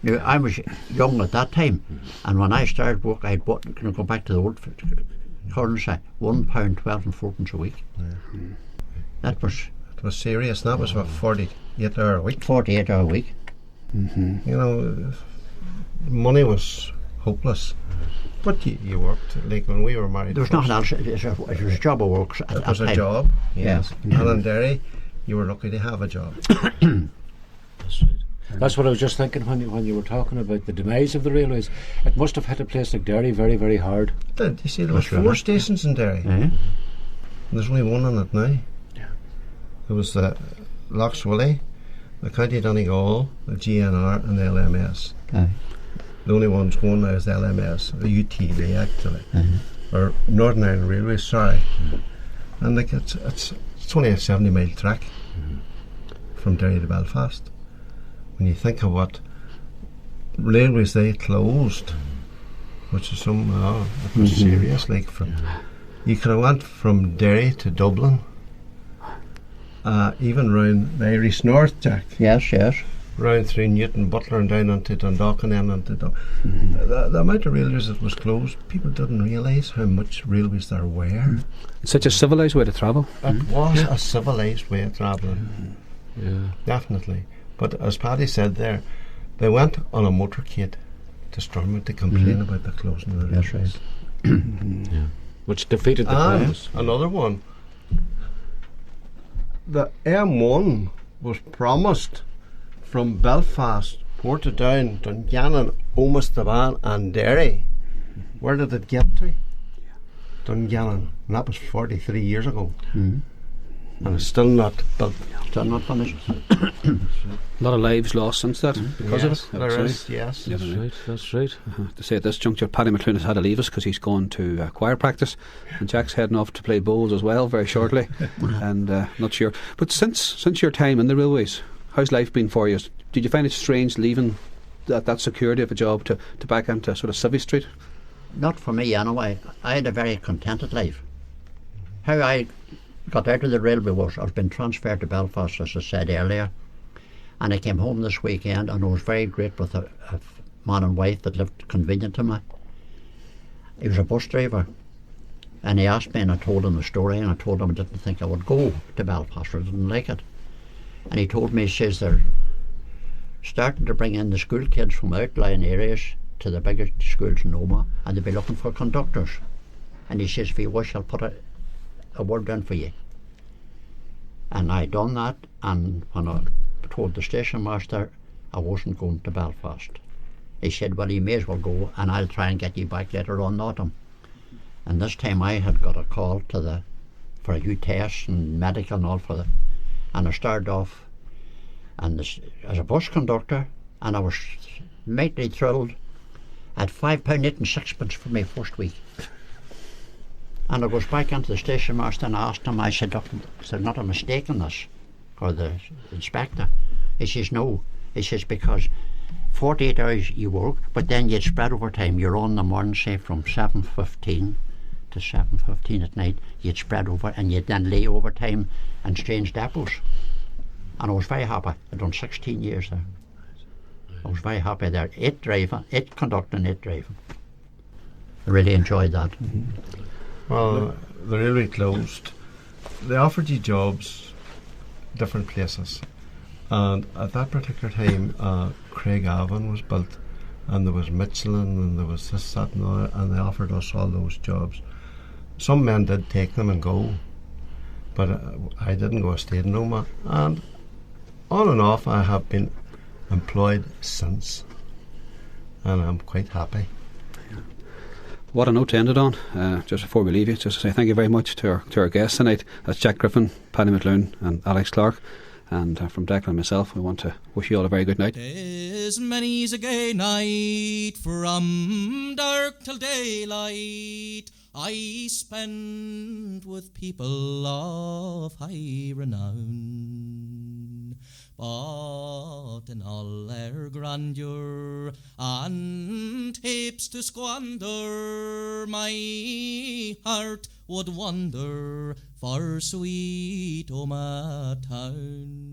Now, I was young at that time, and when I started work, I'd bought, can I go back to the old currency, £1.12 and 4 a week. That was It was serious. That was for 48 hour a week. 48 hour a week. You know, money was hopeless. But you worked, like when we were married. There was nothing else. It was a job of work at It that was a time. job, yes. Yeah. And in Derry, you were lucky to have a job. That's right. That's what I was just thinking when you were talking about the demise of the railways. It must have hit a place like Derry very, very hard. You see, there was That's 4 right. stations in Derry. Eh? There's only one in it now. Yeah. There was the Lochswilly, the County Donegal, the GNR and the LMS. Aye. The only ones going now is the LMS, the UTD actually, or Northern Ireland Railway, sorry. And like it's only a 70-mile track from Derry to Belfast. When you think of what railways they closed, which is it was serious. Like you could have went from Derry to Dublin, even round the Irish North, Jack. Yes, yes. Round through Newton, Butler and down onto Dundalk and then onto the amount of railways that was closed, people didn't realise how much railways there were. It's such a civilised way to travel. It was a civilised way of travelling. Yeah, definitely. But as Paddy said there, they went on a motorcade to Sturmont to complain about the closing of the railways. Yeah. Which defeated the And purpose. another one. The M1 was promised from Belfast, Portadown, Dungannon, Omagh and Derry. Where did it get to? Dungannon. And that was 43 years ago. And it's still not built. Still not finished. A lot of lives lost since that because of it. There is, yes. That's right. To say at this juncture, Paddy McLoone has had to leave us because he's gone to choir practice, and Jack's heading off to play bowls as well very shortly. And not sure. But since your time in the railways, how's life been for you? Did you find it strange leaving that security of a job to back into sort of Civvy Street? Not for me anyway. I had a very contented life. How I got out of the railway was I was been transferred to Belfast, as I said earlier, and I came home this weekend and I was very great with a man and wife that lived convenient to me. He was a bus driver, and he asked me and I told him the story, and I told him I didn't think I would go to Belfast, I didn't like it. And he told me, he says they're starting to bring in the school kids from outlying areas to the bigger schools in Omagh, and they'll be looking for conductors. And he says, if you wish, I'll put a word down for you. And I done that, and when I told the station master I wasn't going to Belfast, he said, well, you may as well go, and I'll try and get you back later on autumn. And this time I had got a call for a few tests and medical and all and I started off as a bus conductor, and I was mightily thrilled. I had £5.8 and sixpence for my first week. And I goes back into the station master and I asked him, I said, look, is there not a mistake in this? Or the inspector? He says, no. He says, because 48 hours you work, but then you'd spread over time. You're on in the morning, say from 7:15 to 7:15 at night. You'd spread over, and you'd then lay overtime and strange depots. And I was very happy. I'd done 16 years there. I was very happy there. 8 driving, 8 conducting, 8 driving. I really enjoyed that. Well, the railway closed. They offered you jobs, different places. And at that particular time, Craigavon was built, and there was Michelin, and there was this, that, and the other, and they offered us all those jobs. Some men did take them and go, but I didn't go. I stayed in Omagh, and on and off I have been employed since, and I'm quite happy. What a note to end it on. Just before we leave you, just to say thank you very much to our guests tonight. That's Jack Griffin, Paddy McLoone and Alex Clarke. And from Declan and myself, we want to wish you all a very good night. There's many's a gay night from dark till daylight I spend with people of high renown. But in all their grandeur and heaps to squander, my heart would wander for sweet Omagh Town.